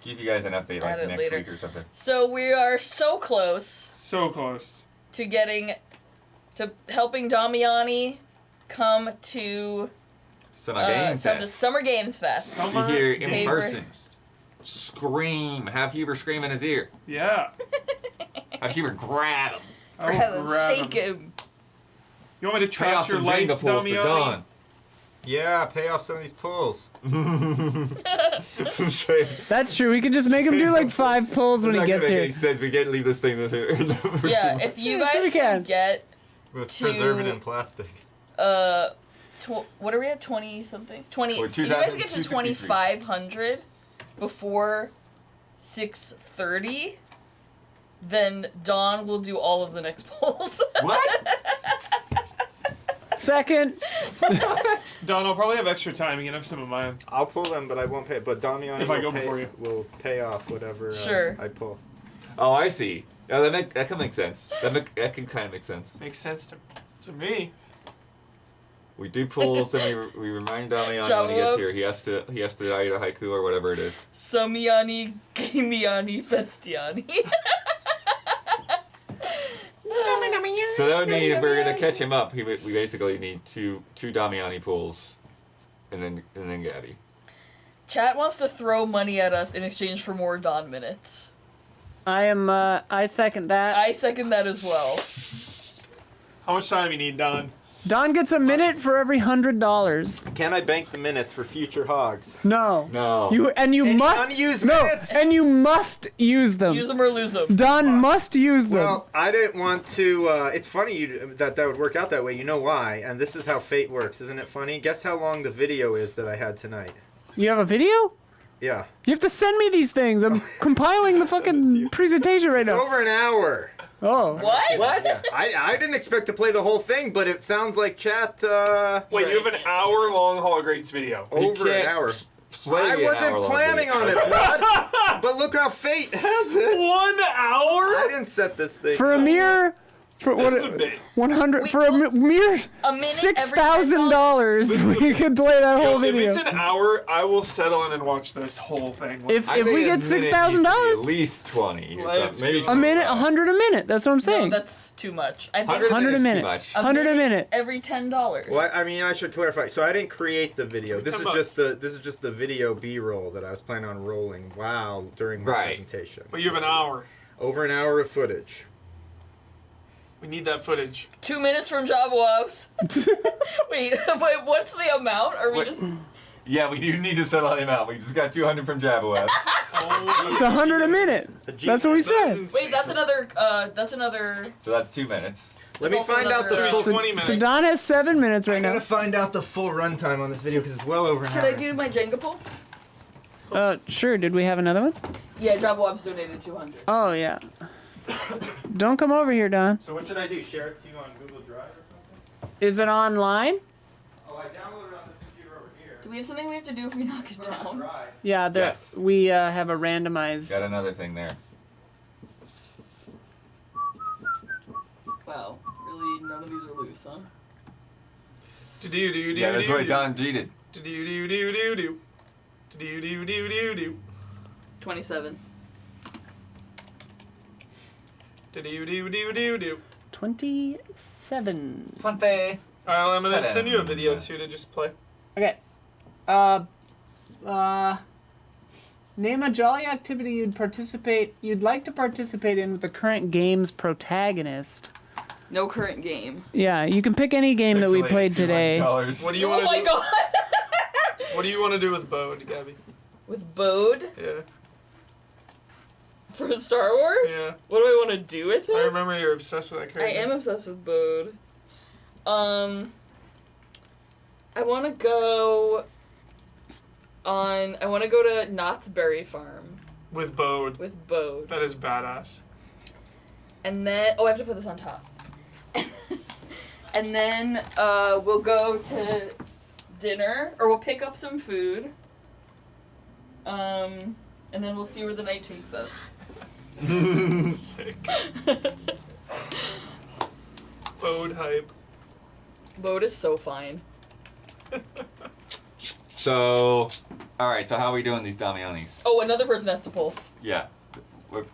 give you guys an update Add like it next later. week or something. So we are so close So close. to helping Damiani come to Summer Summer Games Fest. Summer See here in Games person. Scream. Have Huber scream in his ear. Yeah. Have Huber grab him. I will Grab him, grab shake him. him. You want me to Pay off trash your some Jenga lights, pulls for Damiani? Dawn. Yeah, pay off some of these pulls. That's true. We could just make him do like 5 pulls when he It's not gets gonna here. make any sense. We can't leave this thing here. Yeah, if you Yeah, sure guys we can can. get With To- preservative plastic. what are we at, 20 something? 20. Or If you guys get to 2,263. 2,500 before 6:30, then Dawn will do all of the next polls. What? Second. Don, I'll probably have extra time. You can have some of mine. I'll pull them, but I won't pay. But Damiani If I go before you. will pay off whatever Sure. I pull. Oh, I see. Oh, that can make sense. That can kind of make sense. Makes sense to me. We do pulls, then we remind Damiani when he gets here. He has to write a haiku or whatever it is. Samiani, Gamiani, Festiani. So that would mean if we're gonna catch him up, we basically need two Damiani pulls, and then Gabby. Chat wants to throw money at us in exchange for more Dawn minutes. I second that. I second that as well. How much time you need, Don? Don gets a minute for every $100. Can I bank the minutes for future hogs? No. No. You Any must unused no, minutes? and you must use them. Use them or lose them. Don must use them. Well, I didn't want to. It's funny that would work out that way. You know why? And this is how fate works, isn't it funny? Guess how long the video is that I had tonight? You have a video? Yeah. You have to send me these things. I'm compiling the fucking presentation right It's now. over an hour. Oh. What? Yeah. I didn't expect to play the whole thing, but it sounds like chat. Wait, you have an hour-long Hog Rates video. Over an can't hour. play I an wasn't hour-long planning video. on it, Vlad. But look how fate has it. 1 hour? I didn't set this thing. For a mere for This what is a bit. 100 Wait, for a well, mere a minute $6,000 we could play that whole If video. it's an hour, I will settle in and watch this whole thing. If I we think get a minute needs to be $6,000, At least 20. Or Let's something. Maybe go. a minute, 25. 100 a minute. That's what I'm No, saying. that's too much. I think 100 a is minute. Too much. 100 a minute. every $10. Well, I mean, I should clarify. So I didn't create the video. This is $10. just the video B-roll that I was planning on rolling during the Right. presentation. But you have an hour. Over an hour of footage. We need that footage. 2 minutes from Job Wubs. wait, what's the amount? Are we Wait. just... Yeah, we do need to settle the amount. We just got 200 from Jabba It's 100 a minute. That's what we said. Wait, that's another... So that's 2 minutes. Let me also find out the another, full. 20 minutes. So Don has 7 minutes right I now. gotta find out the full runtime on this video because it's well over an Should hour. I do my Jenga pull? Sure. Did we have another one? Yeah, Job Wubs donated 200. Oh yeah. Don't come over here, Don. So what should I do? Share it to you on Google Drive or something? Is it online? Oh, I downloaded it on this computer over here. Do we have something we have to do if we knock it Put it on down? Drive. Yeah, there. Yes. We have a randomized. Got another thing there. Wow, really, none of these are loose, huh? Yeah, that's why Don cheated. 27. 27. Fante. Alright, I'm gonna Seven. send you a video too to just play. Okay. Name a jolly activity you'd like to participate in with the current game's protagonist. No current game. Yeah, you can pick any game that we Pixelated played today. $200. What do you Oh want my to do? god! What do you want to do with Bode, Gabby? With Bode Yeah. for Star Wars? Yeah. What do I want to do with I it? remember you're obsessed with that I character. am obsessed with Bode. I want to go to Knott's Berry Farm With Bode. with Bode. That is badass. And then, I have to put this on top. And then we'll go to dinner, or we'll pick up some food. And then we'll see where the night takes us. Sick. Bode hype. Bode is so fine. So, alright, so how are we doing these Damianis? Oh, another person has to pull. Yeah. We're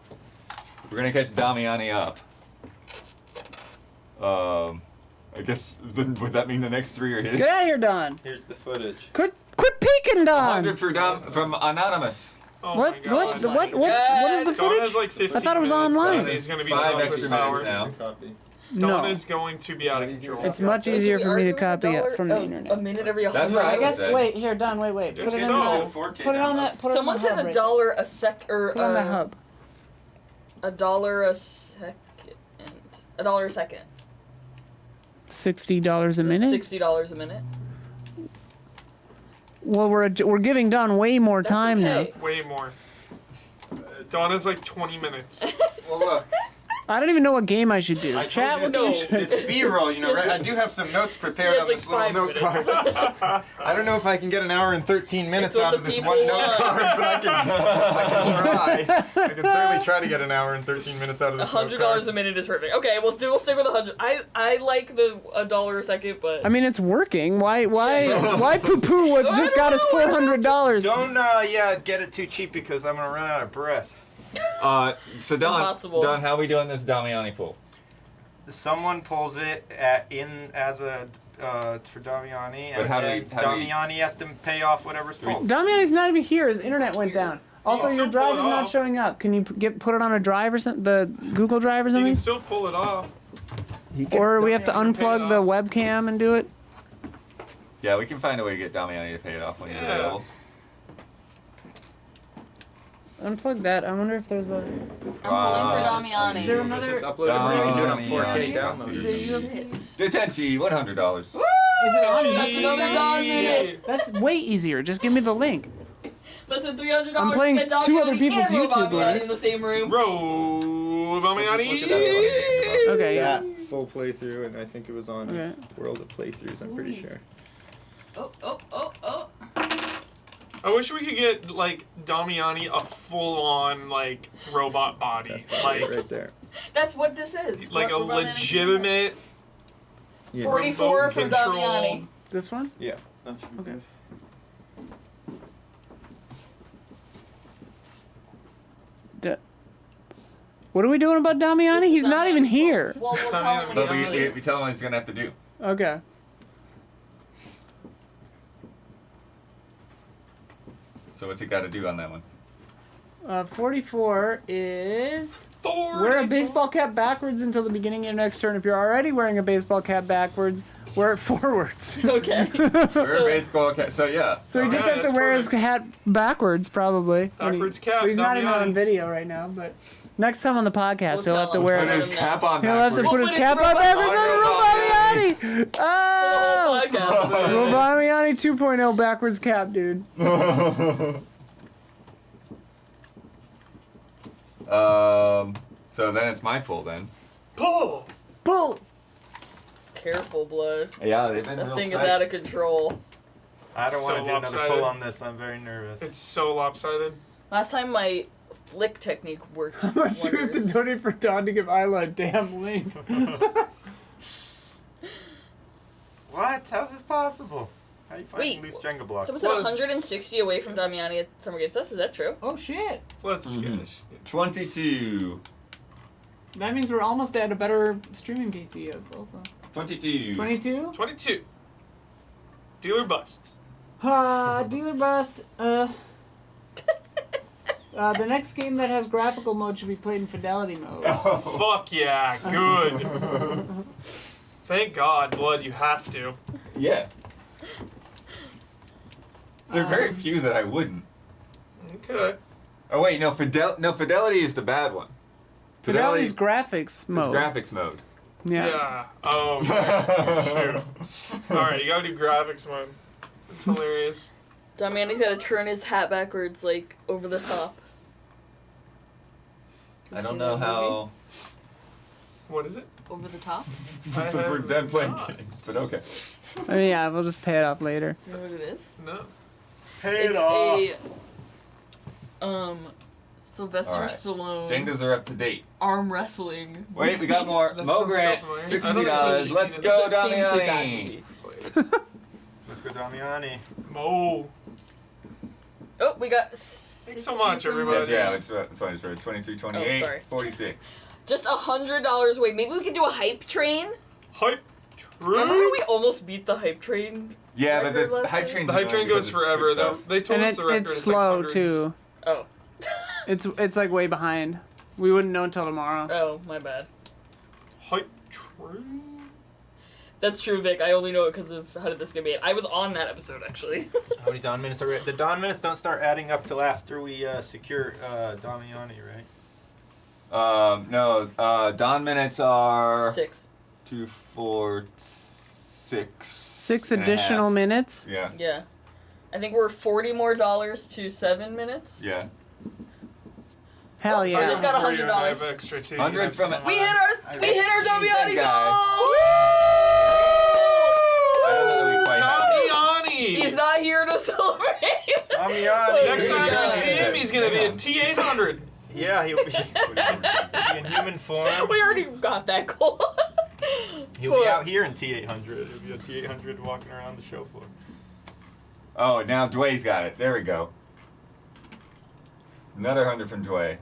gonna catch Damiani up. I guess, would that mean the next 3 are his? Get out of here, Don. Here's the footage. Quit peeking, Don. 100 from Anonymous. Oh What? my god. What is the Dawn footage? has like 15 I thought it was minutes, online. and he's gonna be 5 drunk extra with minutes power. now. Dawn No. is going to be out of control. It's much easier for me to copy it from the A internet. minute every That's 100. what I I guess. said. Wait, here, Don. Wait. Put it It's in so- the. Put it on that. Put Someone it on said the hub right $1 a sec, or there. Put it on the hub. $1 a second. $1 a second. $60 a minute. $60 a minute. Well, we're giving Don way more That's time okay. Way more. Dawn is like 20 minutes. Well, look. now. I don't even know what game I should do. I Chat told with you me. it's B-roll, you know, right? I do have some notes prepared He on has this like little 5 note minutes. card. I don't know if I can get an hour and 13 minutes It's what out of the this people one note want. card, but I can try. I can certainly try to get an hour and 13 minutes out of this note $100 card. a minute is perfect. Okay, we'll stick with 100. I like the $1 a second, but I mean, it's working. Why poo-poo what just got us $400? Don't, get it too cheap because I'm gonna run out of breath. So Don, Impossible. Don, how are we doing this Damiani pool? Someone pulls it for Damiani, But and how do then we- how do we- Damiani has to pay off whatever's pulled. Damiani's not even here. His internet went down. Also, can your still drive pull is it not off. showing up. Can you put it on a drive or something? The Google Drive or You something? can still pull it off. Or we have to unplug the webcam and do it. Yeah, we can find a way to get Damiani to pay it off when he's Yeah. available. Unplug that. I wonder if there's a. I'm pulling for Damiani. Is there another? Just upload it. You can do it on 4K Damiani. download. Detention, $100. Is it on me? That's another Don minute. That's way easier. Just give me the link. Listen, $300. I'm playing to get two Damiani other people's and YouTube Damiani links. in the same room. Bro, Damiani. Okay. That full playthrough, and I think it was on Okay. World of Playthroughs, I'm pretty sure. Oh. I wish we could get like Damiani a full-on like robot body, That's like right there. That's what this is. like a legitimate. Yeah. 44 remote from control. Damiani. This one? Yeah. That should be Okay. good. What are we doing about Damiani? This is He's not even Damiani's here. fault. Well, we'll tell him But when he's here. we tell him what he's going to have to do. Okay. So what's he got to do on that one? 44 is 44. wear a baseball cap backwards until the beginning of your next turn. If you're already wearing a baseball cap backwards, wear it forwards. Okay. Wear a baseball cap. So yeah. So he just Okay, has to that's wear his perfect. hat backwards, probably. Backwards cap, But he's not even Damiani. on video right now. But next time on the podcast, We'll he'll have to tell him. wear. Put his cap on He'll have to backwards. put his We'll cap put on his backwards on robot the Oh! Podcast. Robamiani 2.0 backwards cap, dude. So then it's my pull then. Pull. Pull! Careful, blood. Yeah, they've been That thing is out of control. I don't So want to do another lopsided. pull on this. I'm very nervous. It's so lopsided. Last time my flick technique worked. How much do we have to wonders. donate for Don to give Isla a damn link? What? How's this possible? How you finding Wait, loose Jenga blocks? Someone said Well, 160 away from Damiani at Summer Games Fest. Is that true? Oh shit. Let's Mhm. get 22. That means we're almost at a better streaming PC also. 22. 22? 22. Dealer bust. Dealer bust. The next game that has graphical mode should be played in fidelity mode. Fuck yeah, good. Thank God, blood, you have to. Yeah. There are very few that I wouldn't. Okay. Oh wait, no, fidelity is the bad one. Fidelity's graphics is mode. graphics mode. Yeah. Oh, shoot. Alright, you gotta do graphics mode. It's hilarious. Damiani's gotta turn his hat backwards, like, over the top. I don't know how. What is it? Over the top? I Since we're have done playing not. games, but okay. I mean, yeah, we'll just pay it off later. Do you know what it is? No. Pay It's it off. Sylvester Alright. Stallone Jengas are up to date. arm wrestling. Wait, we got more. That Mo sounds so Grant, familiar. $60. I don't know. Let's It's go, It's a famously bad Damiani. movie. Let's go, Damiani. Mo. Oh, we got. Thanks so much, 60 from everybody. Yes, yeah, it's fine. It's right. 23, 28, sorry. 46. Just $100 away. Maybe we could do a hype train. Hype Remember train. when we almost beat the hype train? Yeah, but record the last hype time? train. The hype train goes forever, though. They told And us the record it's is slow like hundreds. too. Oh. It's like way behind. We wouldn't know until tomorrow. Oh, my bad. Hype train. That's true, Vic. I only know it because of How Did This Get Made. I was on that episode, actually. How many Dawn minutes are the Dawn minutes don't start adding up till after we secure Damiani, right? No, Dawn minutes are 6. 2, 4, 6. 6 and a additional half. minutes. Yeah. Yeah. I think we're $40 more to 7 minutes. Yeah. Hell Oh, yeah. I just got For you, I have $100. extra too. 100 You have from some it. We on. hit our Damiani guy. goal! I don't know that we quite have it. Damiani! He's not here to celebrate. Damiani! Next time Yeah. we see him, he's gonna be a T800. Yeah, he'll be in human form. We already got that goal. He'll be out here in T800. He'll be a T800 walking around the show floor. Oh, now Dway's got it. There we go. Another 100 from Dway.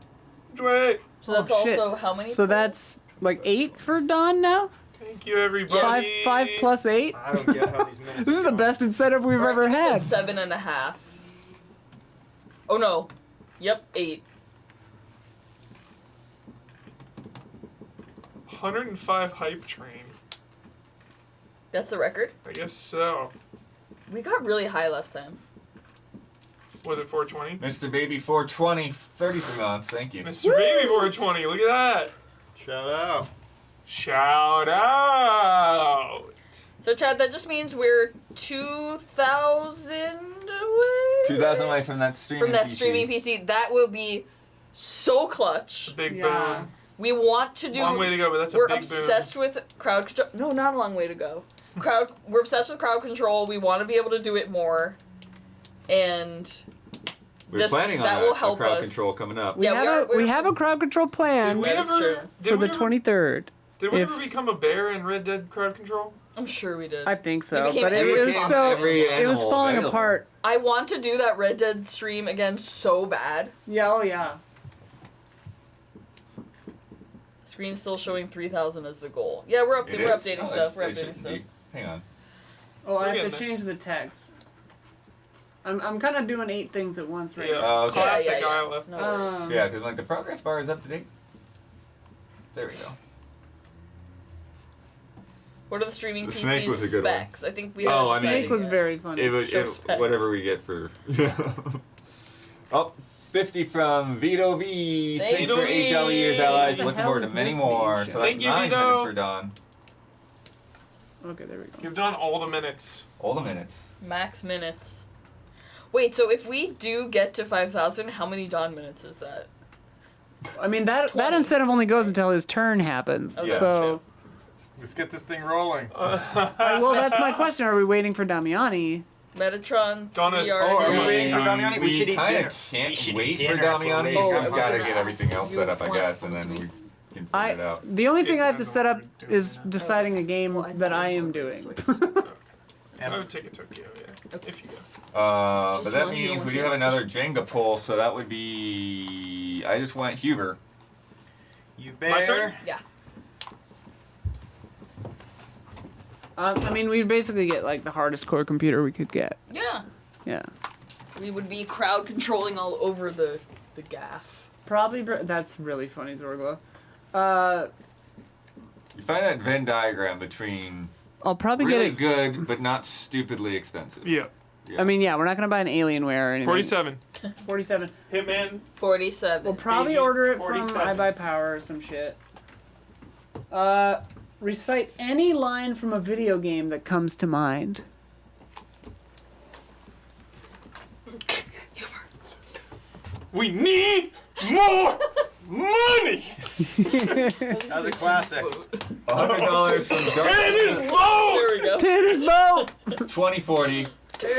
Dwayne. So that's Oh, shit. also how many? So that's like 8 for Don now? Thank you, everybody. 5 plus 8? I don't get how these minutes This is the go. best setup we've Or I ever think had. it's at 7.5. Oh no. Yep, 8. 105 hype train. That's the record? I guess so. We got really high last time. Was it 420? Mr. Baby 420, 33 months. Thank you. Mr. Baby 420, look at that. Shout out. Shout out. So, Chad, that just means we're 2,000 away? 2,000 away from that streaming From that PC. streaming PC. That will be so clutch. Big Yeah. boom. We want to do... Long way to go, but that's a We're big obsessed with crowd control. No, not a long way to go. We're obsessed with crowd control. We want to be able to do it more. And... We're planning on that a will help crowd us. control coming up. We Yeah, have a crowd control plan Did we That is ever, true. did for we the ever- 23rd. Did we if- ever become a bear in Red Dead crowd control? I'm sure we did. I think so, became but it every was game. so Every it was animal falling available. apart. I want to do that Red Dead stream again so bad. Yeah, oh yeah. Screen's still showing 3,000 as the goal. Yeah, we're It we're is? updating Oh, stuff. it's- We're it updating should stuff. be- Hang on. Oh, I We're have to getting there. change the text. I'm kind of doing 8 things at once right Yeah. now. Oh, okay. Classic yeah. Isla. No worries. Yeah, because like the progress bar is up to date. There we go. What are the streaming The PC snake was a good one. specs? I think we Oh, haven't I mean- decided Snake was yet. very funny. It was Show specs. whatever we get for. Oh, 50 from Vito V. Thank Thanks you, for 8 jolly years, allies. What the Looking hell forward to is many this more. mean? So that's Thank you, 9 Vito. minutes for Dawn. Okay, there we go. Give Don all the minutes. All the minutes. Max minutes. Wait, so if we do get to 5,000, how many Dawn minutes is that? I mean that 20. incentive only goes until his turn happens. Oh, that's so Let's get this thing rolling. well, that's my question. Are we waiting for Damiani? Metatron. Donna's- VR, Oh, are we yeah. waiting for Damiani? We should eat kinda dinner. can't We should wait eat for dinner if we're Damiani. waiting. Oh, I've got to okay. get everything else You set up, I want guess, and then sweet. we can figure it out. The only thing I have to It's set up doing is that. deciding a game Well, I that I don't am know, doing. so I just- I would take a Tokyo, yeah. If you go. But Just that one, you don't means want we do to- have another Jenga pull, so that would be. I just went Huber. You My turn? bear. Yeah. I mean, we'd basically get like the hardest core computer we could get. Yeah. Yeah. We would be crowd controlling all over the gaff. Probably. That's really funny, Zorgla. You find that Venn diagram between I'll probably really get it. good but not stupidly expensive. Yeah. Yeah. I mean, yeah, we're not gonna buy an Alienware or anything. 47. 47. Hitman. 47. We'll probably Agent order it from 47. iBuyPower or some shit. Recite any line from a video game that comes to mind. We need more money! That was a classic. $100 from Tennis Dark ball! There we go. Tennis ball! 2040.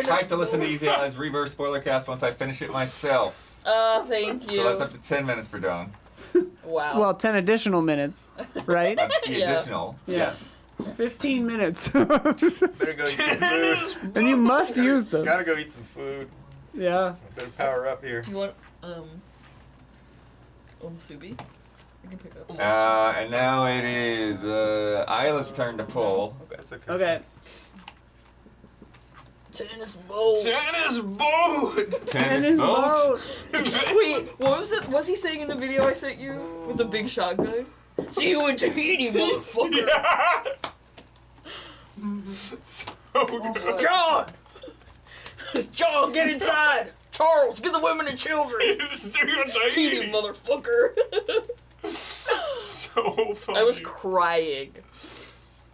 Type to listen to EZ8's reverse spoiler cast once I finish it myself. Thank you. So that's up to 10 minutes for Dawn. Wow. Well, 10 additional minutes, right? The Yeah. additional. Yeah. Yes. 15 minutes. Better go eat some Tennis food. And you must use them. Gotta go eat some food. Yeah. Better power up here. Do you want Omusubi? I can pick up. And now it is Isla's turn to pull. That's okay. Okay. Tennis bowl. Tennis boat! Tennis boat. Wait, what was that? What's he saying in the video I sent you with the big shotgun? See you in Tahiti, motherfucker. So good. John! John, get inside! Charles, get the women and children! Just do your Tahiti, Tahiti. motherfucker! So funny. I was crying.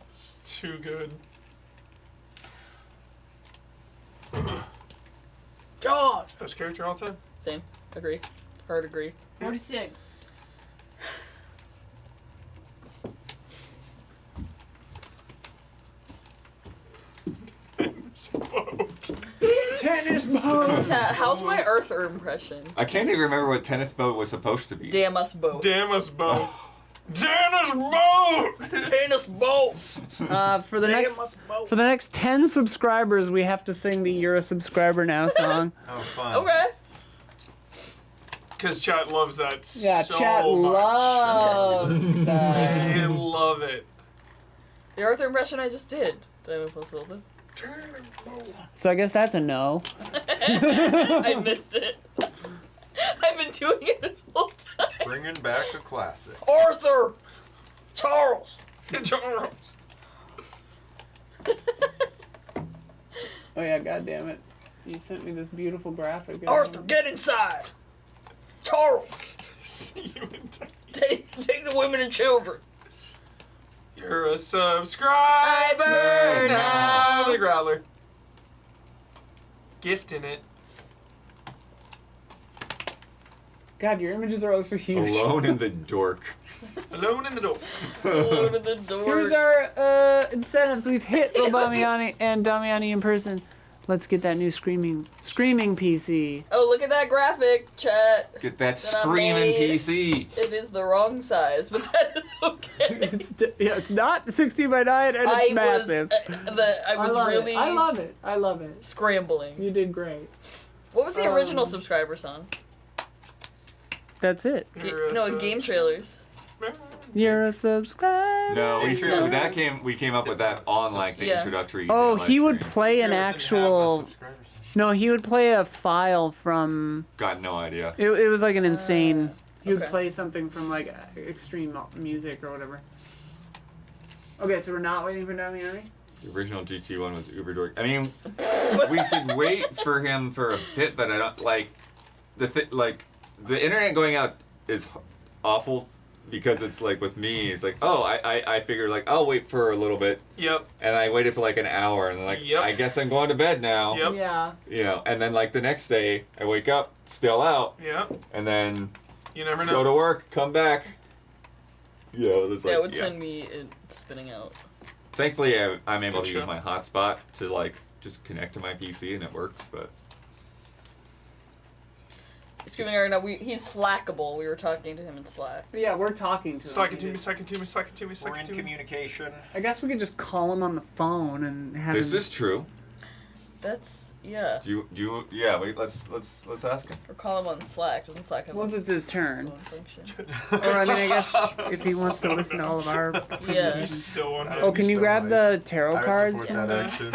It's too good. John! Best character all time? Same. Agree. Hard agree. 46. Boat. Tennis ball! How's my Arthur impression? I can't even remember what tennis boat was supposed to be. Damn us both. Damn us both. Tennis boat! Tennis boat! For the Damn us both. for the next 10 subscribers, we have to sing the "You're a Subscriber Now" song. Oh, fun. Okay. Because chat loves that Yeah, so chat much. loves that. They love it. The Arthur impression I just did. Did I have a Zelda? Tennis boat. So I guess that's a no. I missed it. I've been doing it this whole time. Bringing back a classic. Arthur! Charles! Charles. Oh yeah, god damn it. You sent me this beautiful graphic. Arthur, get inside. Charles, See you in time. take the women and children. You're a subscriber now. The Growler. Gifting it. God, your images are also huge. Alone in the dork. Alone in the door. Go to the door. Here's our incentives. We've hit Robamiani and Damiani in person. Let's get that new screaming PC. Oh, look at that graphic, chat. Get that That I screaming made. PC. It is the wrong size, but that is okay. It's not 16 by 9 and it's massive. I was love really it. I love it. I love it. scrambling. You did great. What was the original subscriber song? That's it. You're a No, game trailers. You're a subscriber. No, It's not- we came up with that on like the Yeah. introductory. Oh, live he would stream. play an actual. No, he would play a file from. Got no idea. It was like an insane. He would okay. play something from like extreme music or whatever. Okay, so we're not waiting for Damiani? The original GT one was uber dork. I mean, we could wait for him for a bit, but I don't like the internet going out is awful because it's like with me, it's like, oh, I figured like I'll wait for a little bit, Yep. and I waited for like an hour, and like Yep. I guess I'm going to bed now. Yep. Yeah. You know, and then like the next day I wake up still out, Yep. and then You never know. go to work, come back. You know, it's like Yeah, it would send me it spinning out. Thankfully, I'm able Good to use show. my hotspot to like just connect to my PC and it works. But Screaming right now, he's slackable. We were talking to him in Slack. Yeah, we're talking to him. Slack it to me, slack it to me, slack it to me, slack We're it in to me. communication. I guess we could just call him on the phone and have this him. is true. That's yeah. Do you? Yeah. Wait. Let's ask him. Or call him on Slack. Doesn't Slack have Once a it's his turn. phone function? Or I mean, I guess if he wants to listen to all of our. Yeah. He's so unhappy. Oh, can you so grab nice. the tarot cards from that the? action.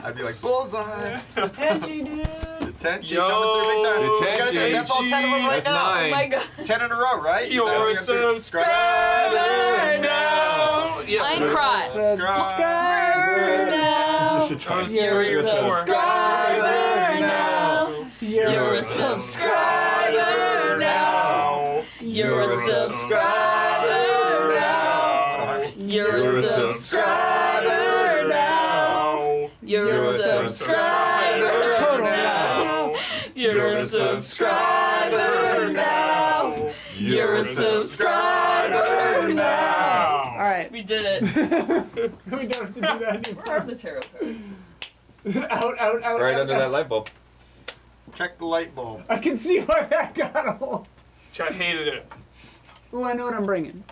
I'd be like, bullseye! Attention, dude. Attention, Yo. coming through big time. Attention. You gotta do- That's all 10 of them right That's now. Oh 9. my god. 10 in a row, right? You're a Is that what you subscriber now. Yeah. Minecraft. Subscriber now. You're a subscriber now. You're a subscriber now. You're a subscriber now. You're a subscriber now. You're a subscriber Total now. You're a subscriber now. You're a subscriber now. All right. We did it. We don't have to do that Where are anymore. the tarot cards? Out. Right under that light bulb. Check the light bulb. I can see why that got old. Chat hated it. Ooh, I know what I'm bringing.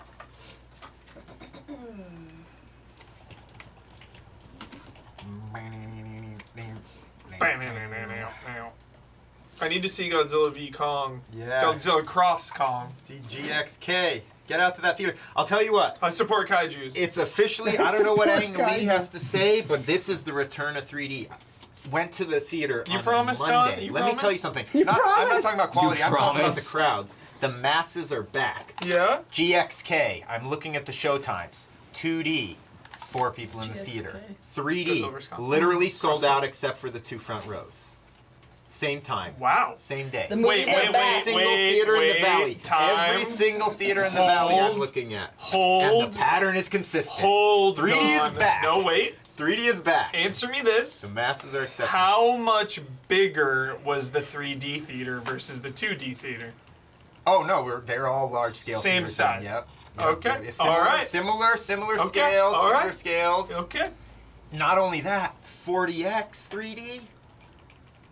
I need to see Godzilla v Kong. Yeah. Godzilla Cross Kong. See GXK. Get out to that theater. I'll tell you what. I support kaijus. It's officially, I don't know what Ang Support Lee Kaiju. has to say, but this is the return of 3D. Went to the theater You on promised, Don? Monday. You Let me tell you promised? something. You I'm not promised? talking about quality. You I'm talking about the promised? crowds. The masses are back. Yeah? GXK. I'm looking at the show times. 2D. 4 people in the GXK? theater. Goes 3D. over Scott. Literally sold Cross- out except for the 2 front rows. Same time. Wow. Same day. The movies are back. Single theater in the valley. Time. Every single theater in the valley I'm Hold. looking at. And Hold. the pattern is consistent. Hold. 3D is on. back. No, wait. 3D is back. Answer me this. The masses are accepting. How much bigger was the 3D theater versus the 2D theater? Oh no, they're all large scale. Same theaters. size. Yep. Okay. It's similar, All right. Similar Okay. scales. All Similar right. scales. Okay. Not only that, 40x 3D,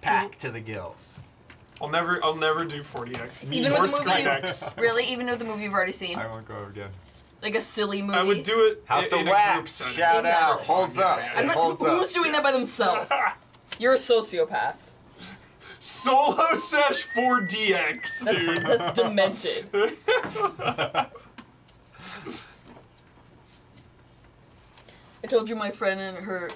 packed to the gills. I'll never do 40x. Even or with the movie, ScreenX. really, even with the movie you've already seen, I won't go again. like a silly movie. I would do it House in of a group Wax. setting. Shout out. Exactly. Holds up. I'm It not, holds up. who's doing that by themselves? You're a sociopath. Solo Sesh 4DX, That's dude. that's demented. I told you my friend and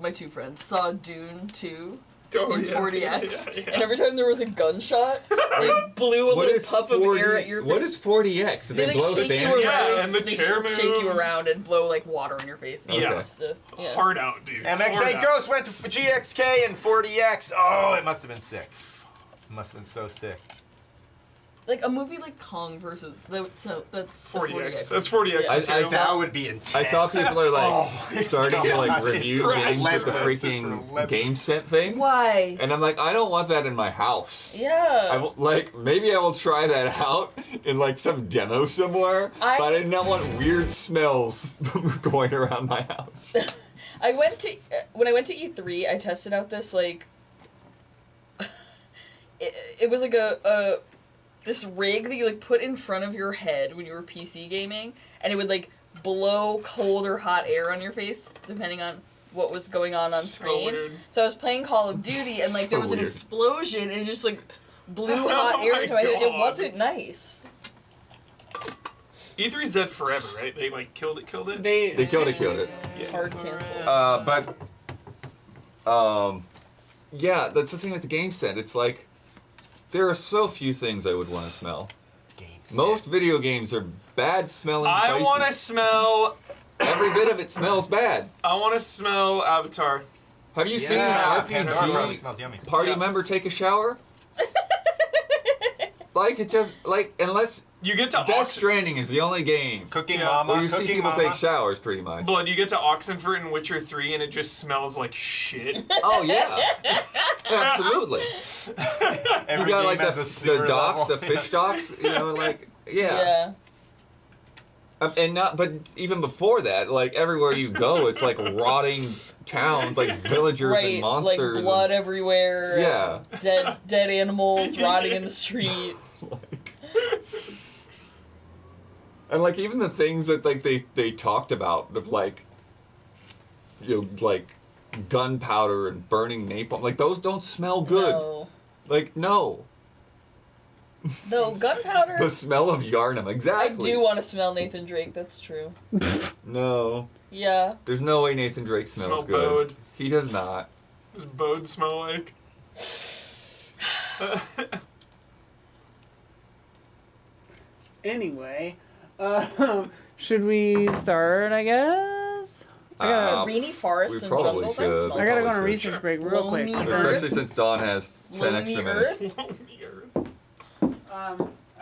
my 2 friends saw Dune 2 in 40X, and every time there was a gunshot, they blew a What little is puff of air at your. What is 40X? Did They they like blow the shake you fan? around. Yeah, and the they chair shake you moves. around and blow like water in your face. And Yeah. all that stuff. Yeah. Hard out, dude. Hard MX8 out. Ghost went to GXK and 40X. Oh, it must have been sick. It must have been so sick. Like a movie like Kong versus that's 40X. That's 40X. I- too. I That would be intense. I saw people are like it's starting to like it's review games with the relentless, it's freaking relentless. game set thing, Why? and I'm like, I don't want that in my house. Yeah. I will, like maybe I will try that out in like some demo somewhere, but I did not want weird smells going around my house. When I went to E3, I tested out this like it was like a this rig that you like put in front of your head when you were PC gaming, and it would like blow cold or hot air on your face depending on what was going on screen. Weird. So I was playing Call of Duty and like there was an weird. explosion and it just like blew Oh hot air my into my face. It God. wasn't nice. E3's dead forever, right? They like killed it. They killed it. It's hard cancel. Yeah, that's the thing with the game set. It's like there are so few things I would want to smell. Most video games are bad smelling I places. want to smell. Every bit of it smells bad. I want to smell Avatar. Have you seen Yeah, an Pandora probably RPG smells yummy. party Yeah. member take a shower? Like it just like unless You get to Death Stranding is the only game Cooking Yeah. Mama, where you see Cooking people Mama. take showers pretty much. Blood, you get to Oxenfurt in Witcher 3 and it just smells like shit. Oh yeah, absolutely. Every You got game like has a the sewer docks, level. the fish docks, you know, like Yeah. And not, but even before that, like everywhere you go, it's like rotting towns, like villagers Right, and monsters. like blood everywhere. Yeah. and dead animals rotting in the street. And like even the things that like they talked about of like, you know, like gunpowder and burning napalm, like those don't smell good. No. Like no, Though gunpowder. the smell of Yarnum, I exactly. do want to smell Nathan Drake. That's true. No, Yeah. there's no way Nathan Drake smells Smell good. Bode. He does not. Does Bode smell like? Anyway, should we start, I guess? I gotta, Rainy forests we and probably jungles. should. That smell I gotta go on a Probably research break real quick. Lonely Especially since Dawn has 10 Lonely extra Earth? minutes.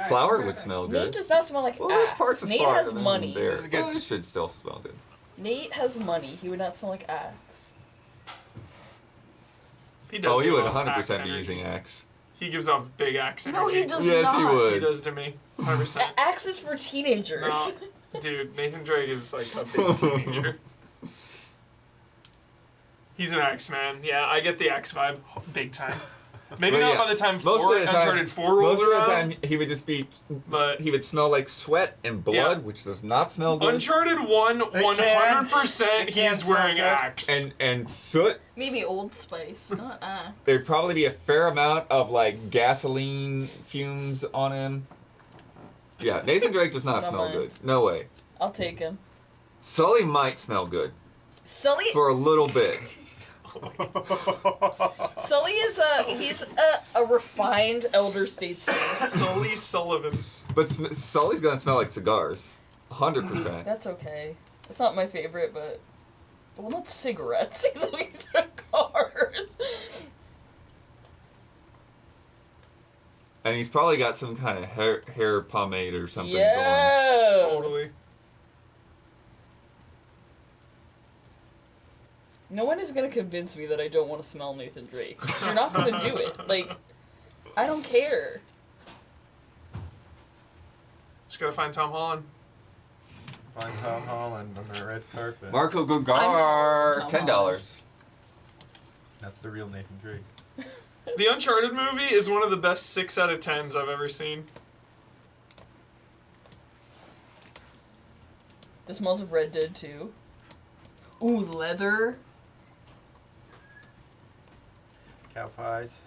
Flour would smell good. Nate does not smell like Well, there's axe. parts of Nate Spark has and then money. There. This is good. Well, it should still smell good. Nate has money. He would not smell like axe. He does Oh, he give would off 100% axe be energy. using Axe. He gives off big axe energy. No, he does Yes, not. he would. He does to me. 100%. Axe is for teenagers. No, dude, Nathan Drake is like a big teenager. He's an axe man. Yeah, I get the axe vibe big time. Maybe But not yeah, by the time most of the time- Uncharted 4 rolls Most of the around. time, he would just be. But- he would smell like sweat and blood, Yeah. which does not smell good. Uncharted 1, 100% It can he's smell wearing good. axe. And soot. Maybe Old Spice, not axe. There'd probably be a fair amount of like gasoline fumes on him. Yeah, Nathan Drake does not Don't smell mind. good. No way. I'll take him. Sully might smell good Sully. for a little bit. Sully is he's a refined elder statesman. Sully Sullivan. But Sully's gonna smell like cigars. 100%. That's okay. It's not my favorite, but well, not cigarettes. He's like cigars. And he's probably got some kind of hair pomade or something going. Yeah. Totally. No one is gonna convince me that I don't want to smell Nathan Drake. You're not gonna do it. Like, I don't care. Just gotta find Tom Holland. Find Tom Holland on the red carpet. Marco I'm Gugar, Tom $10. That's the real Nathan Drake. The Uncharted movie is one of the best 6 out of 10s I've ever seen. The smells of Red Dead 2. Ooh, leather. Cow pies.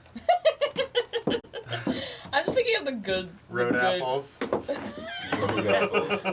I'm just thinking of the good. Road the good. apples. Road apples.